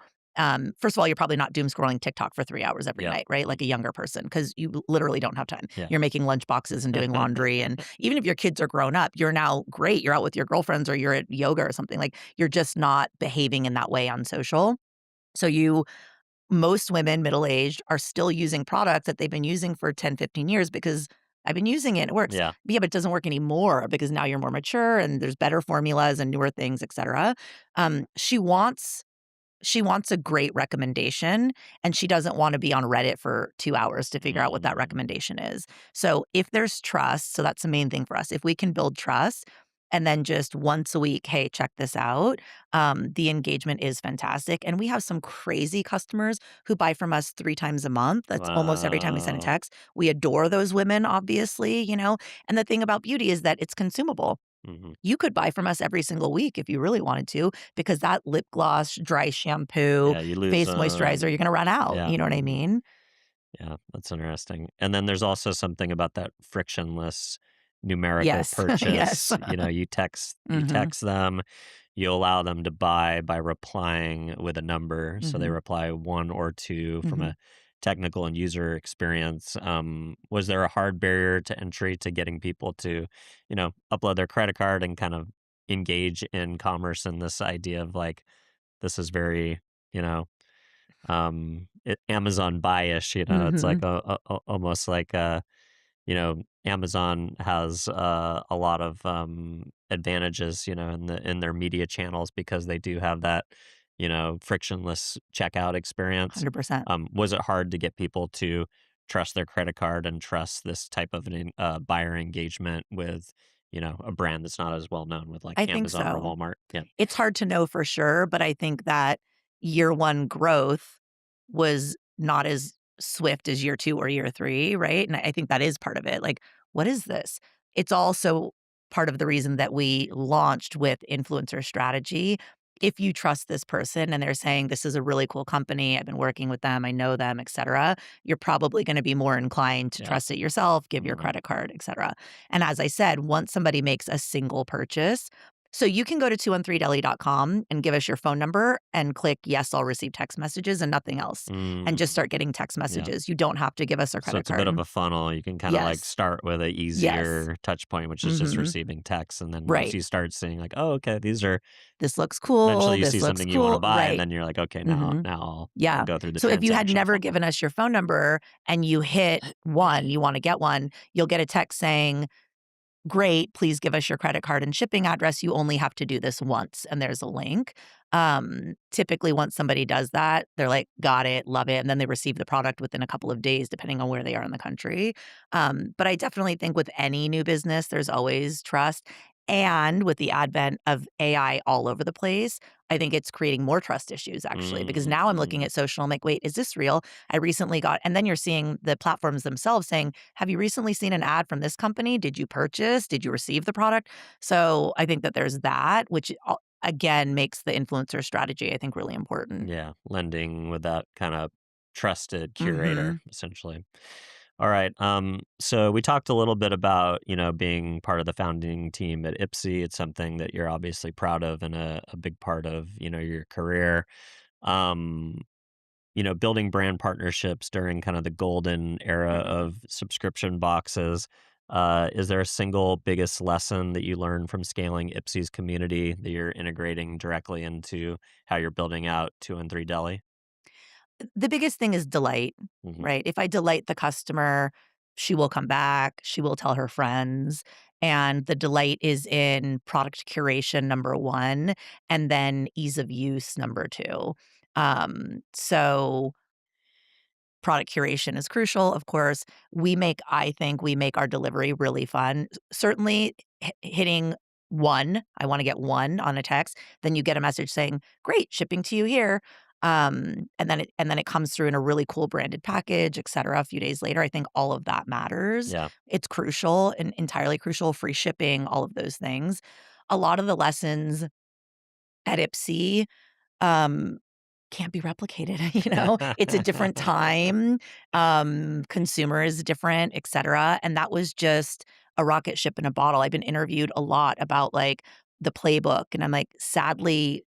B: First of all, you're probably not doom scrolling TikTok for 3 hours every
A: yeah,
B: night, right? Like a younger person, because you literally don't have time.
A: yeah,
B: You're making lunch boxes and doing laundry, and even if your kids are grown up, you're now great. You're out with your girlfriends or you're at yoga or something, like, you're just not behaving in that way on social. So most women middle-aged are still using products that they've been using for 10, 15 years because I've been using it, it works.
A: yeah.
B: But yeah, but it doesn't work anymore because now you're more mature and there's better formulas and newer things, etcetera. She wants a great recommendation, and she doesn't wanna be on Reddit for 2 hours to figure out what that
A: Mm,
B: recommendation is. So, if there's trust, so that's the main thing for us. If we can build trust, and then just once a week, "Hey, check this out." The engagement is fantastic, and we have some crazy customers who buy from us 3 times a month. That's almost every time we send a
A: Wow.
B: text. We adore those women, obviously, and the thing about beauty is that it's consumable.
A: Mhm.
B: You could buy from us every single week if you really wanted to, because that lip gloss, dry shampoo,
A: Yeah, you lose
B: face moisturizer, you're gonna run out,
A: yeah,
B: you know what I
A: mhm.
B: mean?
A: Yeah, that's interesting. And then there's also something about that frictionless numerical
B: Yes. Yes.
A: purchase. You
B: Mhm.
A: text them, you allow them to buy by replying with a number. So they
B: Mhm.
A: reply one or two from
B: Mhm.
A: a technical and user experience. Was there a hard barrier to entry to getting people to, upload their credit card and kind of engage in commerce and this idea of like this is very, you know, Amazon buy-ish, it's like
B: Mhm.
A: almost like Amazon has a lot of advantages, in their media channels because they do have that, frictionless checkout experience.
B: 100%.
A: Was it hard to get people to trust their credit card and trust this type of buyer engagement with, a brand that's not as well known with like
B: I think
A: Amazon or
B: so.
A: Walmart? Yeah.
B: It's hard to know for sure, but I think that year 1 growth was not as swift as year 2 or year 3, right? And I think that is part of it. Like, what is this? It's also part of the reason that we launched with influencer strategy. If you trust this person and they're saying, "This is a really cool company, I've been working with them, I know them, etcetera," you're probably gonna be more inclined to
A: Yeah.
B: trust it yourself, give your
A: Mhm.
B: credit card, etcetera. And as I said, once somebody makes a single purchase, so you can go to 213deli.com and give us your phone number and click, "Yes, I'll receive text messages," and nothing else, and just
A: Mm,
B: start getting text
A: yeah.
B: messages. You don't have to give us a
A: So
B: credit
A: it's a bit of
B: card.
A: a funnel. You can kinda, like,
B: Yes.
A: start with a
B: Yes.
A: easier touch point, which is just
B: Mhm.
A: receiving texts, and then once
B: Right.
A: you start seeing, like, "Oh, okay, these are"
B: "This looks cool.
A: eventually you see
B: This looks
A: something you wanna
B: cool."
A: buy, and
B: Right.
A: then you're like, "Okay, now
B: Mhm.
A: now I'll
B: Yeah.
A: go through the
B: So if you had
A: transaction
B: never
A: funnel."
B: given us your phone number and you hit 1, you wanna get one, you'll get a text saying, "Great, please give us your credit card and shipping address. You only have to do this once," and there's a link. Typically, once somebody does that, they're like, "Got it, love it," and then they receive the product within a couple of days, depending on where they are in the country. But I definitely think with any new business, there's always trust, and with the advent of AI all over the place, I think it's creating more trust issues, actually, because
A: Mm,
B: now I'm looking
A: mhm.
B: at social, I'm like, "Wait, is this real?" I recently got and then you're seeing the platforms themselves saying, "Have you recently seen an ad from this company? Did you purchase? Did you receive the product?" So, I think that there's that, which again makes the influencer strategy, I think, really important.
A: Yeah, lending with that kinda trusted curator,
B: Mhm.
A: essentially. Alright, so we talked a little bit about, being part of the founding team at Ipsy. It's something that you're obviously proud of and a big part of, your career. Um Building brand partnerships during kind of the golden era of subscription boxes. Is there a single biggest lesson that you learned from scaling Ipsy's community that you're integrating directly into how you're building out 2 and 3 Deli?
B: The biggest thing is delight,
A: Hmm.
B: right? If I delight the customer, she will come back, she will tell her friends, and the delight is in product curation, number 1, and then ease of use, number 2. So product curation is crucial, of course. I think we make our delivery really fun. Certainly hitting 1, I wanna get 1 on a text, then you get a message saying, "Great, shipping to you here." And then it comes through in a really cool branded package, etcetera, a few days later. I think all of that matters.
A: Yeah.
B: It's crucial and entirely crucial, free shipping, all of those things. A lot of the lessons at Ipsy, um, can't be replicated, you know? It's a different time, consumer is different, etcetera, and that was just a rocket ship in a bottle. I've been interviewed a lot about, like, the playbook, and I'm like, "Sadly,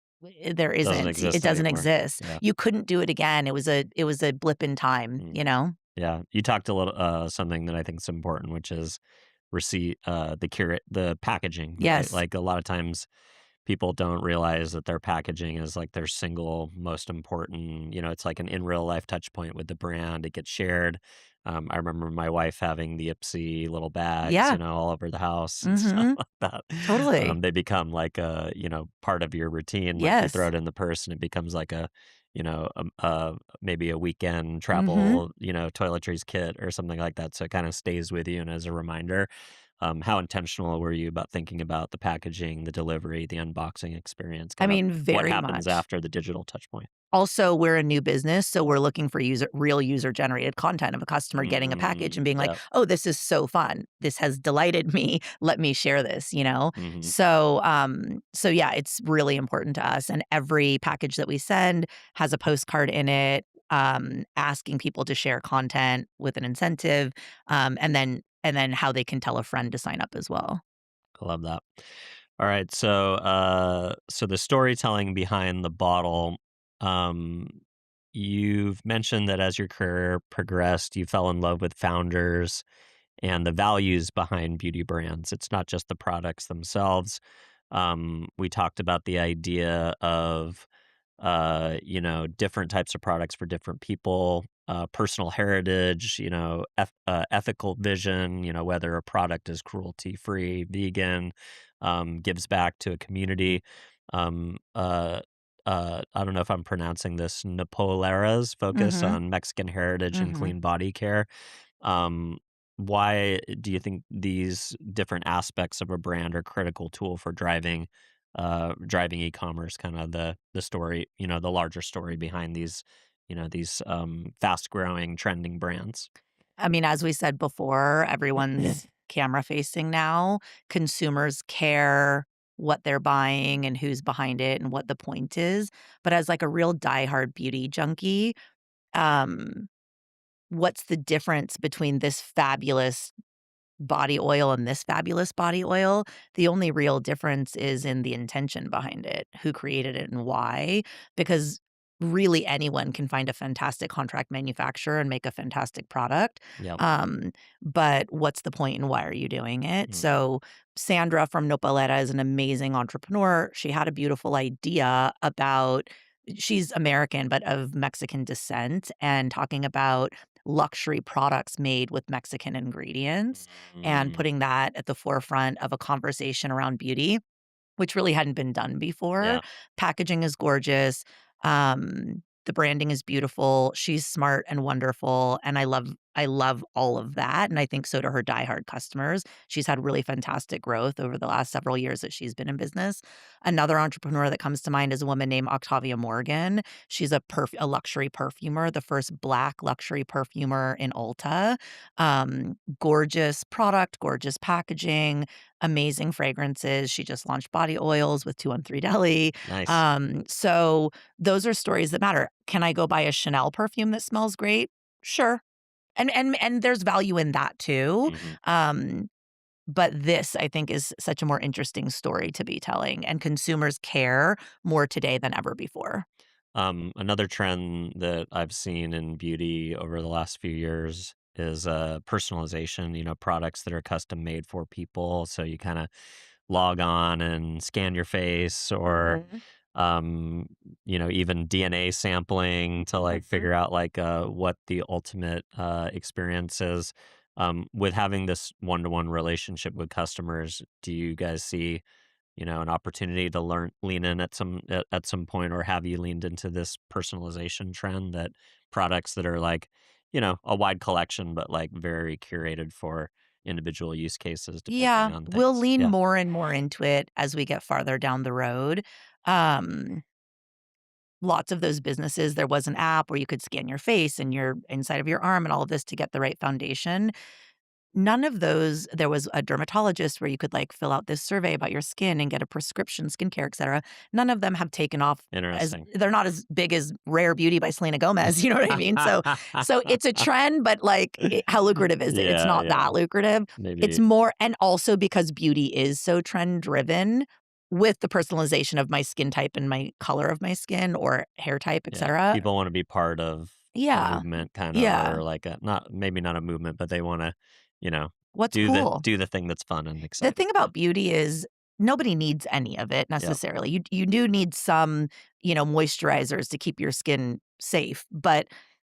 B: there
A: Doesn't
B: isn't. It
A: exist
B: doesn't
A: anymore.
B: exist.
A: Yeah.
B: You couldn't do it again. It was a blip in time,"
A: Mm.
B: you know?
A: Yeah. You talked a little something that I think is important, which is the packaging, right?
B: Yes.
A: Like a lot of times people don't realize that their packaging is like their single most important, it's like an in real life touch point with the brand. It gets shared. I remember my wife having the Ipsy little bags,
B: Yeah.
A: all over the house and stuff
B: Mhm.
A: like that.
B: Totally.
A: They become like a, part of your routine. Like you throw
B: Yes.
A: it in the purse and it becomes like maybe a weekend
B: Mhm.
A: travel, toiletries kit or something like that. So it kind of stays with you and as a reminder. How intentional were you about thinking about the packaging, the delivery, the unboxing experience,
B: I
A: kind of
B: mean,
A: what
B: very
A: happens
B: much.
A: after the digital touch point?
B: Also, we're a new business, so we're looking for real user-generated content of a customer getting a package and being like,
A: Yep.
B: "Oh, this is so fun. This has delighted me. Let me share this," you know?
A: Mhm.
B: So yeah, it's really important to us, and every package that we send has a postcard in it, asking people to share content with an incentive, and then how they can tell a friend to sign up as well.
A: I love that. All right, so the storytelling behind the bottle, um, you've mentioned that as your career progressed, you fell in love with founders and the values behind beauty brands. It's not just the products themselves. We talked about the idea of different types of products for different people, personal heritage, ethical vision, whether a product is cruelty free, vegan, gives back to a community. Um, uh, I don't know if I'm pronouncing this, Napolera's focus
B: Mhm,
A: on Mexican heritage and
B: mhm.
A: clean body care. Um, why do you think these different aspects of a brand are critical tool for driving e-commerce, kind of the story, the larger story behind these fast growing trending brands?
B: I mean, as we said before, everyone's camera facing now. Consumers care what they're buying and who's behind it and what the point is. But as like a real diehard beauty junkie, um, what's the difference between this fabulous body oil and this fabulous body oil? The only real difference is in the intention behind it, who created it and why, because really anyone can find a fantastic contract manufacturer and make a fantastic product.
A: Yep.
B: Um, but what's the point and why are you doing it?
A: Mhm.
B: So Sandra from Nopalera is an amazing entrepreneur. She had a beautiful idea about she's American but of Mexican descent and talking about luxury products made with Mexican ingredients and
A: Mm,
B: putting that at the forefront of a conversation around beauty, which really hadn't been done before.
A: yeah.
B: Packaging is gorgeous. The branding is beautiful. She's smart and wonderful, and I love all of that, and I think so do her diehard customers. She's had really fantastic growth over the last several years that she's been in business. Another entrepreneur that comes to mind is a woman named Octavia Morgan. She's a luxury perfumer, the first Black luxury perfumer in Ulta. Gorgeous product, gorgeous packaging, amazing fragrances. She just launched body oils with 213 Deli.
A: Nice.
B: So those are stories that matter. Can I go buy a Chanel perfume that smells great? Sure. And there's value in that too.
A: Mhm.
B: Um, but this, I think, is such a more interesting story to be telling, and consumers care more today than ever before.
A: Another trend that I've seen in beauty over the last few years is personalization, products that are custom made for people. So you kind of log on and scan your face, or
B: Mhm,
A: um, even DNA sampling to like
B: mhm.
A: figure out like what the ultimate experience is. With having this one-to-one relationship with customers, do you guys see an opportunity to lean in at some point, or have you leaned into this personalization trend, that products that are like, a wide collection, but like very curated for individual use cases depending
B: Yeah,
A: on
B: we'll
A: things?
B: lean
A: Yeah.
B: more and more into it as we get farther down the road. Um, Lots of those businesses, there was an app where you could scan your face and your inside of your arm and all of this to get the right foundation. None of those there was a dermatologist where you could, like, fill out this survey about your skin and get a prescription skincare, etcetera. None of them have taken off as
A: Interesting.
B: they're not as big as Rare Beauty by Selena Gomez, you know what I mean? So it's a trend, but, like, how lucrative is it? It's
A: Yeah,
B: not
A: yeah.
B: that lucrative. It's
A: Maybe.
B: more and also because beauty is so trend driven with the personalization of my skin type and my color of my skin or hair type,
A: Yeah.
B: etcetera.
A: People want to be part of a
B: Yeah.
A: movement, kind of,
B: Yeah.
A: or like a, not, maybe not a movement, but they want to, you know,
B: What's
A: do the
B: cool?
A: do the thing that's fun and
B: The
A: exciting.
B: thing
A: Yeah.
B: about beauty is nobody needs any of it
A: Yep.
B: necessarily. You do need some, moisturizers to keep your skin safe, but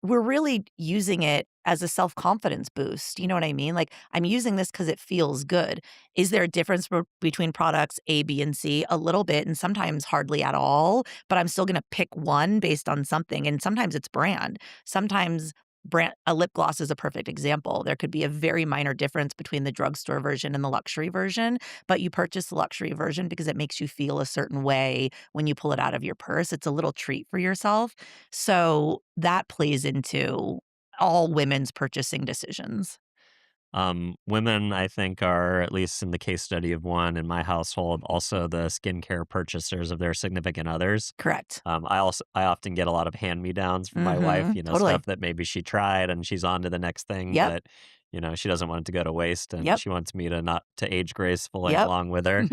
B: we're really using it as a self-confidence boost, you know what I mean? Like, I'm using this because it feels good. Is there a difference between products A, B, and C? A little bit, and sometimes hardly at all, but I'm still gonna pick one based on something, and sometimes it's brand. Sometimes a lip gloss is a perfect example. There could be a very minor difference between the drugstore version and the luxury version, but you purchase the luxury version because it makes you feel a certain way when you pull it out of your purse. It's a little treat for yourself. So that plays into all women's purchasing decisions.
A: Women, I think, are, at least in the case study of one in my household, also the skincare purchasers of their significant others.
B: Correct.
A: I often get a lot of hand-me-downs from my wife,
B: Totally.
A: stuff that maybe she tried and she's on to the next thing,
B: Yep.
A: but, she doesn't want it to go to waste and
B: Yep.
A: she wants me to not to age gracefully
B: Yep.
A: along with her.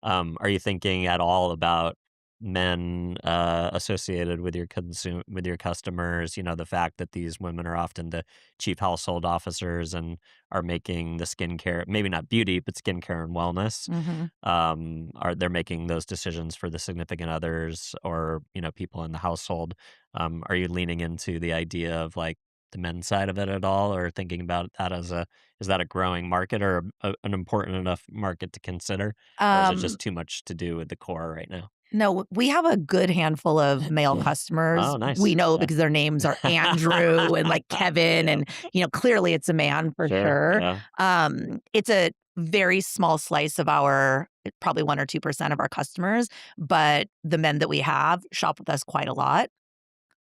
A: Are you thinking at all about men associated with with your customers, the fact that these women are often the chief household officers and are making the skincare, maybe not beauty, but skincare and wellness.
B: Mhm.
A: Are they're making those decisions for the significant others or people in the household? Are you leaning into the idea of like the men's side of it at all, or thinking about that as a is that a growing market or an important enough market to consider, or is it
B: Um,
A: just too much to do with the core right now?
B: no, we have a good handful of male customers.
A: Oh,
B: We
A: nice.
B: know
A: Yeah.
B: because their names are Andrew and like Kevin,
A: Yeah.
B: and clearly it's a man for
A: Sure.
B: sure.
A: Yeah.
B: It's a very small slice of our probably 1 or 2% of our customers, but the men that we have shop with us quite a lot.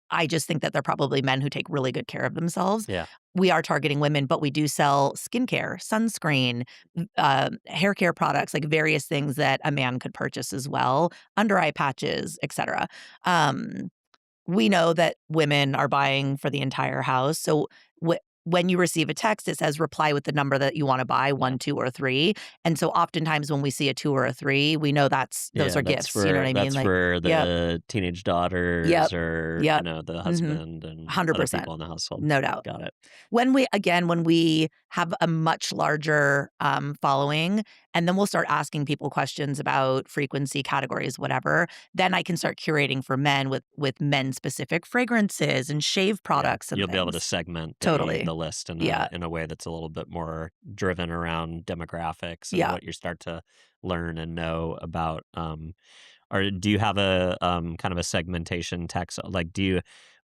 B: I just think that they're probably men who take really good care of themselves.
A: Yeah.
B: We are targeting women, but we do sell skincare, sunscreen, hair care products, like various things that a man could purchase as well, under eye patches, etc. Um, we know that women are buying for the entire house. So when you receive a text, it says reply with the number that you want to buy,
A: Yeah.
B: 1, 2, or 3. And so oftentimes when we see a 2 or a 3, we know those
A: Yeah,
B: are gifts. You know what I mean?
A: that's
B: Like,
A: for
B: yep,
A: the teenage daughters
B: yep,
A: or,
B: yep.
A: the
B: Mm-hmm.
A: husband and other
B: 100%.
A: people in the household.
B: No doubt.
A: Got it.
B: When we have a much larger, following, and then we'll start asking people questions about frequency, categories, whatever, then I can start curating for men with men-specific fragrances and shave
A: Yeah,
B: products and
A: you'll be able to
B: things.
A: segment
B: Totally.
A: the list
B: Yeah.
A: in a way that's a little bit more driven around demographics and
B: Yeah.
A: what you start to learn and know about, or do you have a, kind of a segmentation text? Like,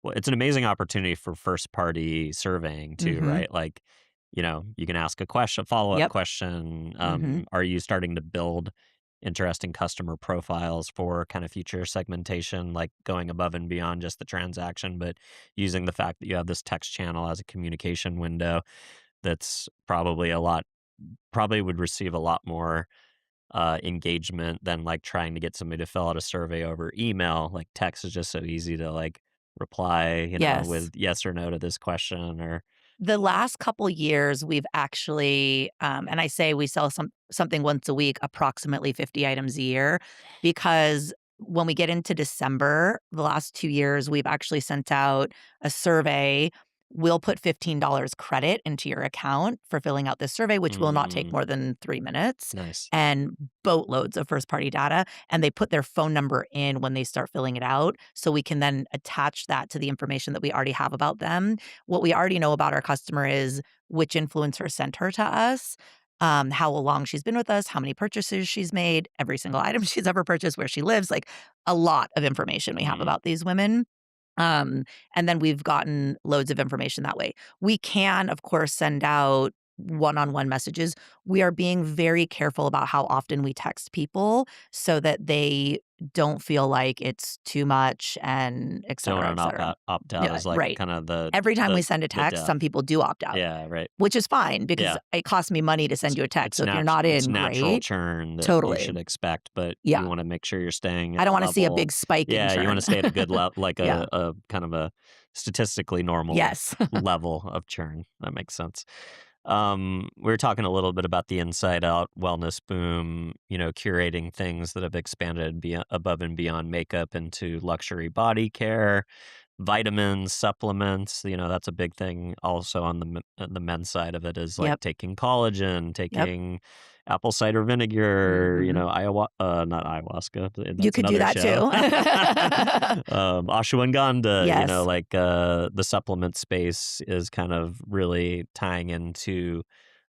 A: well, it's an amazing opportunity for first party surveying too,
B: Mhm.
A: right? Like, you can ask a question, follow-up
B: Yep.
A: question.
B: Mhm.
A: Are you starting to build interesting customer profiles for kind of future segmentation, like going above and beyond just the transaction, but using the fact that you have this text channel as a communication window that's probably would receive a lot more engagement than like trying to get somebody to fill out a survey over email. Like text is just so easy to like reply,
B: Yes.
A: with yes or no to this question or
B: The last couple years, we've actually, and I say we sell something once a week, approximately 50 items a year, because when we get into December, the last 2 years, we've actually sent out a survey. We'll put $15 credit into your account for filling out this survey, which will not take
A: mm,
B: more than 3 minutes,
A: nice.
B: and boatloads of first party data, and they put their phone number in when they start filling it out, so we can then attach that to the information that we already have about them. What we already know about our customer is which influencer sent her to us, how long she's been with us, how many purchases she's made, every single item she's ever purchased, where she lives, like a lot of information we have
A: Mm,
B: about these women. Um, and then we've gotten loads of information that way. We can, of course, send out one-on-one messages. We are being very careful about how often we text people so that they don't feel like it's too much and et
A: don't
B: cetera,
A: want
B: et
A: to
B: cetera.
A: opt out
B: Yeah,
A: as like
B: right.
A: kind of
B: Every time we send a
A: the
B: text,
A: death.
B: some people do opt out,
A: Yeah, right.
B: which is fine because
A: Yeah.
B: it costs me money to send you a text. So if you're not
A: It's
B: in,
A: natural
B: great.
A: churn that you
B: Totally.
A: should expect, but
B: Yeah.
A: you wanna make sure you're staying
B: I
A: at
B: don't
A: a
B: wanna see a
A: level.
B: big spike in
A: Yeah, you wanna
B: churn.
A: stay at a good like
B: Yeah.
A: a kind of a statistically normal
B: Yes.
A: level of churn. That makes sense. We were talking a little bit about the inside out wellness boom, curating things that have expanded above and beyond makeup into luxury body care, vitamins, supplements, that's a big thing also on the men's side of it is like
B: Yep.
A: taking collagen,
B: Yep.
A: taking apple cider vinegar,
B: Mhm.
A: not ayahuasca,
B: You
A: that's
B: could do
A: another
B: that
A: show.
B: too.
A: Ashwagandha,
B: Yes.
A: like the supplement space is kind of really tying into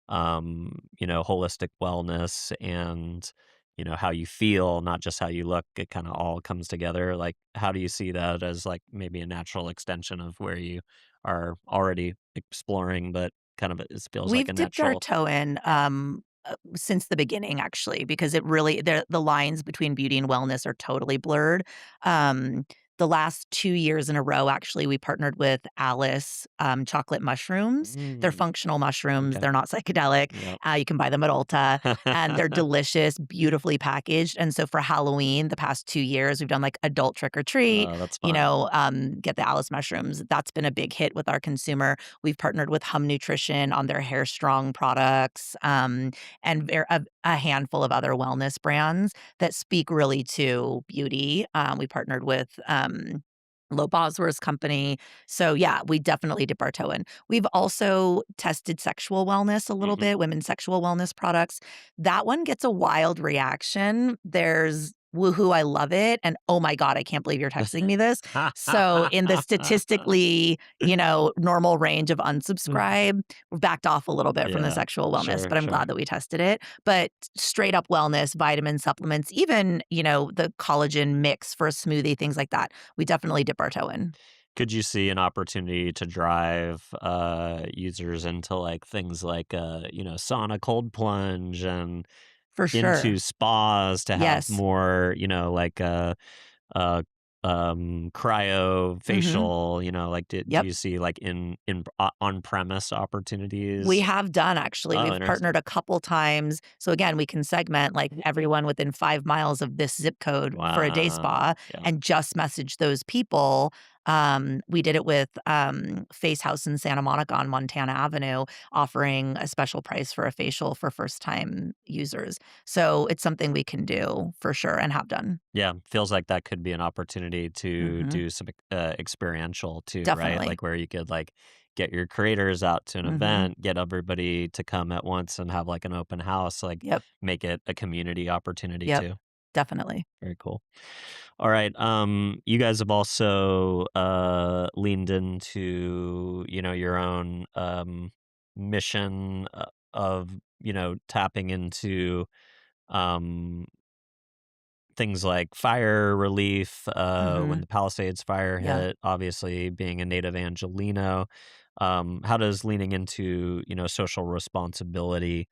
A: holistic wellness and, how you feel, not just how you look. It kind of all comes together. Like, how do you see that as like maybe a natural extension of where you are already exploring, but kind of it feels like
B: We've
A: a
B: dipped our
A: natural.
B: toe in, since the beginning, actually, because it really the lines between beauty and wellness are totally blurred. Um, the last 2 years in a row, actually, we partnered with Alice, chocolate mushrooms. They're
A: Mm,
B: functional mushrooms,
A: okay.
B: they're not psychedelic.
A: Yep.
B: You can buy them at Ulta, and they're delicious, beautifully packaged, and so for Halloween, the past 2 years, we've done, like, adult trick or treat,
A: Oh, that's fun.
B: get the Alice mushrooms. That's been a big hit with our consumer. We've partnered with Hum Nutrition on their Hair Strong products, and a handful of other wellness brands that speak really to beauty. We partnered with Lo Bosworth's company. So yeah, we definitely dip our toe in. We've also tested sexual wellness a little
A: Mhm.
B: bit, women's sexual wellness products. That one gets a wild reaction. There's woohoo, I love it, and oh my god, I can't believe you're texting me this. So in the statistically, normal range of unsubscribe, we've backed off a little bit from the
A: Yeah.
B: sexual wellness,
A: Sure,
B: but I'm
A: sure.
B: glad that we tested it. But straight up wellness, vitamin supplements, even, the collagen mix for a smoothie, things like that, we definitely dip our toe in.
A: Could you see an opportunity to drive, users into, like, things like, sauna cold plunge and
B: For
A: into
B: sure.
A: spas to have
B: Yes.
A: more, like, uh,
B: Mhm.
A: cryofacial, like, do
B: Yep.
A: you see, like, on-premise
B: We
A: opportunities?
B: have done actually.
A: Oh,
B: We've
A: interesting.
B: partnered a couple times. So again, we can segment like everyone within 5 miles of this zip code for a day
A: Wow.
B: spa
A: Yeah.
B: and just message those people. We did it with Face House in Santa Monica on Montana Avenue, offering a special price for a facial for first time users. So it's something we can do for sure and have done.
A: Yeah, feels like that could be an opportunity to
B: Hmm.
A: do some experiential too, right?
B: Definitely.
A: Like where you could like get your creators out to an
B: Hmm.
A: event, get everybody to come at once and have like an open house, like
B: Yep.
A: make it a community opportunity
B: Yep.
A: too.
B: Definitely.
A: Very cool. All right. You guys have also leaned into, your own mission of, tapping into um things like fire relief, when
B: Hmm.
A: the Palisades fire
B: Yeah.
A: hit, obviously being a native Angelino. How does leaning into, social responsibility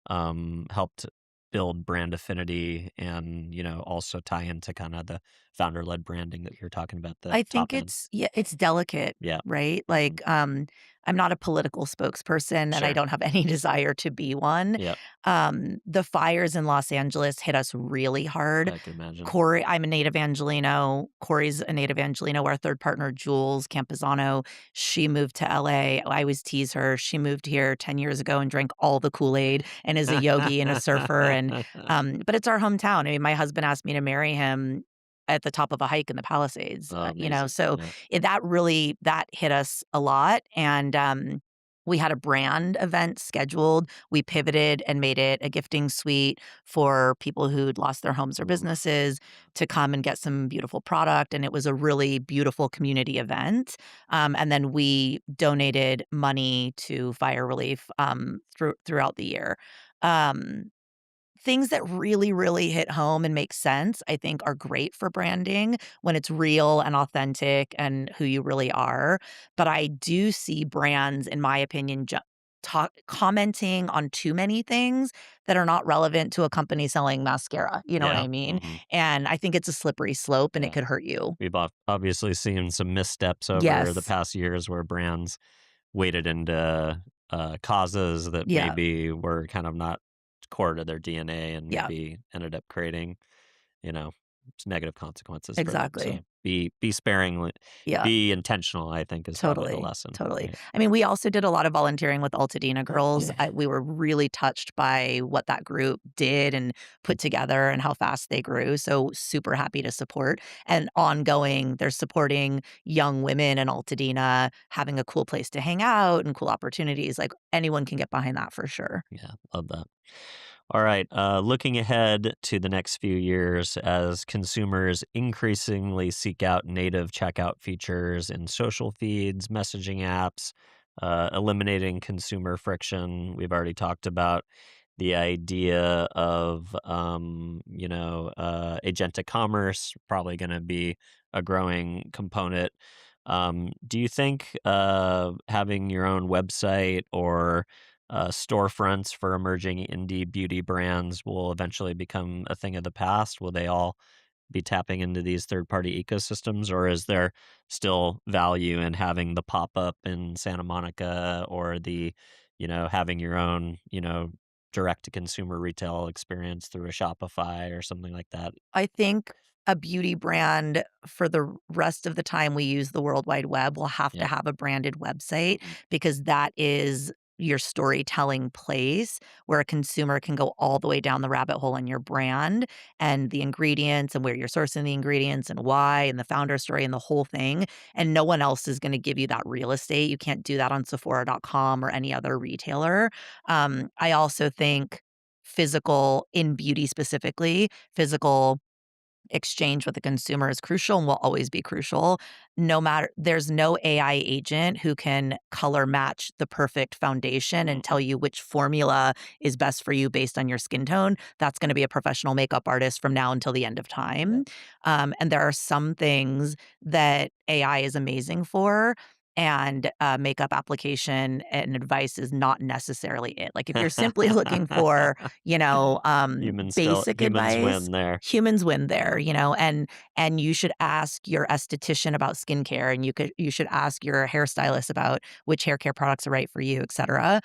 A: help to build brand affinity and, also tie into kind of the founder-led branding that you're talking about, the
B: I think
A: top end?
B: it's delicate,
A: Yeah.
B: right?
A: Mhm.
B: I'm not a political spokesperson, and I
A: Sure.
B: don't have any desire to be one.
A: Yeah.
B: The fires in Los Angeles hit us really hard.
A: I could imagine.
B: Corey I'm a native Angelino, Corey's a native Angelino, our 3rd partner, Jules Camposano, she moved to LA. I always tease her, she moved here 10 years ago and drank all the Kool-Aid and is a yogi and a surfer, but it's our hometown. I mean, my husband asked me to marry him at the top of a hike in the Palisades,
A: Oh, amazing.
B: so
A: Yeah.
B: that hit us a lot, and, we had a brand event scheduled. We pivoted and made it a gifting suite for people who'd lost their homes or
A: Ooh,
B: businesses to come and get some beautiful product, and it was a really beautiful community event, and then we donated money to fire relief, throughout the year. Um Things that really, really hit home and make sense, I think, are great for branding when it's real and authentic and who you really are. But I do see brands, in my opinion, commenting on too many things that are not relevant to a company selling mascara. You know what
A: Yeah.
B: I mean?
A: Mhm.
B: And I think it's a slippery slope and it
A: Yeah.
B: could hurt you.
A: We've obviously seen some missteps over the
B: Yes.
A: past years where brands waded into causes that
B: Yeah.
A: maybe were kind of not core to their DNA and
B: Yeah.
A: maybe ended up creating, you know, negative consequences for them.
B: Exactly.
A: So be sparingly,
B: Yeah.
A: be intentional, I think is probably the
B: Totally,
A: lesson,
B: totally.
A: right?
B: I mean, we also did a lot of volunteering with Altadena Girls. We were really touched by what that group did and put together and how fast they grew, so super happy to support. And ongoing, they're supporting young women in Altadena, having a cool place to hang out and cool opportunities, like, anyone can get behind that for sure.
A: Yeah, love that. All right. Looking ahead to the next few years as consumers increasingly seek out native checkout features in social feeds, messaging apps, eliminating consumer friction. We've already talked about the idea of, agentic commerce, probably going to be a growing component. Do you think having your own website or storefronts for emerging indie beauty brands will eventually become a thing of the past? Will they all be tapping into these third-party ecosystems, or is there still value in having the pop-up in Santa Monica or having your own, direct-to-consumer retail experience through a Shopify or something like that?
B: I think a beauty brand for the rest of the time we use the World Wide Web will have to
A: Yeah.
B: have a branded website
A: Mhm.
B: because that is your storytelling place where a consumer can go all the way down the rabbit hole in your brand and the ingredients and where you're sourcing the ingredients and why and the founder story and the whole thing. And no one else is going to give you that real estate. You can't do that on Sephora.com or any other retailer. I also think physical in beauty specifically, physical exchange with the consumer is crucial and will always be crucial. No matter there's no AI agent who can color match the perfect foundation and tell
A: Mhm.
B: you which formula is best for you based on your skin tone. That's going to be a professional makeup artist from now until the end of
A: Yeah.
B: time. And there are some things that AI is amazing for. And makeup application and advice is not necessarily it. Like if you're simply looking for, basic
A: Humans
B: advice,
A: win there.
B: humans win there,
A: Mhm.
B: and you should ask your esthetician about skincare, and you should ask your hairstylist about which hair care products are right for you, et cetera.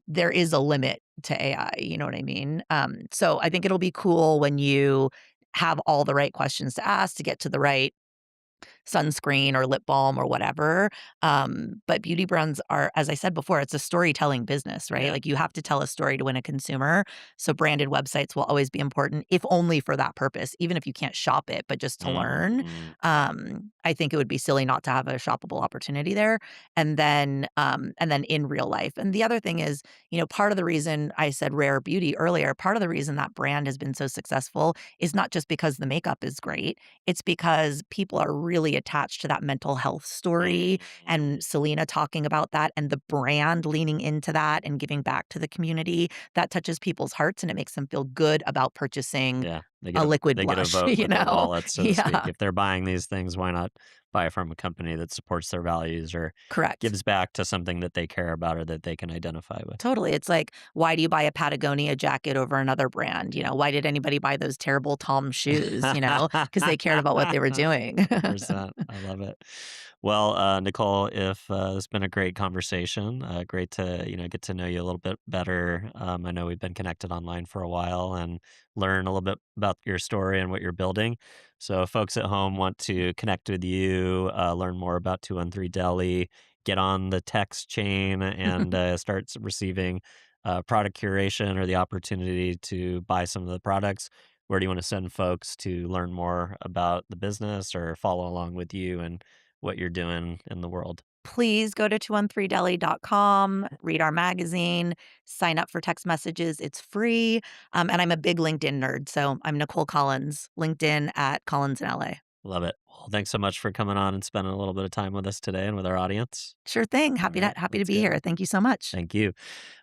B: There is a limit to AI, you know what I mean? So I think it'll be cool when you have all the right questions to ask to get to the right sunscreen or lip balm or whatever. But beauty brands are, as I said before, it's a storytelling business, right?
A: Yeah.
B: Like you have to tell a story to win a consumer. So branded websites will always be important, if only for that purpose, even if you can't shop it, but just to learn.
A: Mhm.
B: I think it would be silly not to have a shoppable opportunity there. And then in real life. And the other thing is, part of the reason I said rare beauty earlier, part of the reason that brand has been so successful is not just because the makeup is great, it's because people are really attached to that mental health story
A: Mhm.
B: and Selena talking about that and the brand leaning into that and giving back to the community. That touches people's hearts and it makes them feel good about purchasing
A: Yeah,
B: a liquid
A: they get a
B: blush,
A: vote with their wallets, so to speak.
B: Yeah,
A: If they're buying these things, why not buy from a company that supports their values or
B: correct.
A: gives back to something that they care about or that they can identify with?
B: Totally. It's like, why do you buy a Patagonia jacket over another brand? Why did anybody buy those terrible Tom shoes? Because they cared about what they were doing.
A: 100%. I love it. Well, Nicole, if it's been a great conversation, great to get to know you a little bit better. I know we've been connected online for a while and learn a little bit about your story and what you're building. So, if folks at home want to connect with you, learn more about 213 Deli, get on the text chain, and start receiving product curation or the opportunity to buy some of the products. Where do you want to send folks to learn more about the business or follow along with you and what you're doing in the world?
B: Please go to 213deli.com, read our magazine, sign up for text messages. It's free. And I'm a big LinkedIn nerd. So I'm Nicole Collins, LinkedIn at Collins in LA.
A: Love it. Well, thanks so much for coming on and spending a little bit of time with us today and with our audience.
B: Sure thing.
A: All right,
B: Happy to
A: that's
B: be
A: good.
B: here. Thank you so much.
A: Thank you.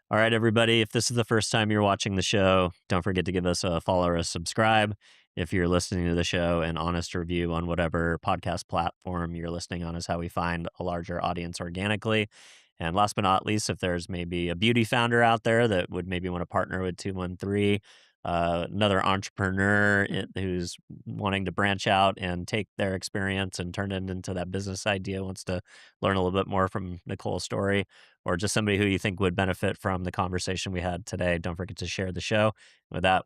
A: All right, everybody. If this is the first time you're watching the show, don't forget to give us a follow or a subscribe. If you're listening to the show, an honest review on whatever podcast platform you're listening on is how we find a larger audience organically. And last but not least, if there's maybe a beauty founder out there that would maybe want to partner with 213, another entrepreneur who's wanting to branch out and take their experience and turn it into that business idea, wants to learn a little bit more from Nicole's story, or just somebody who you think would benefit from the conversation we had today, don't forget to share the show. With that, we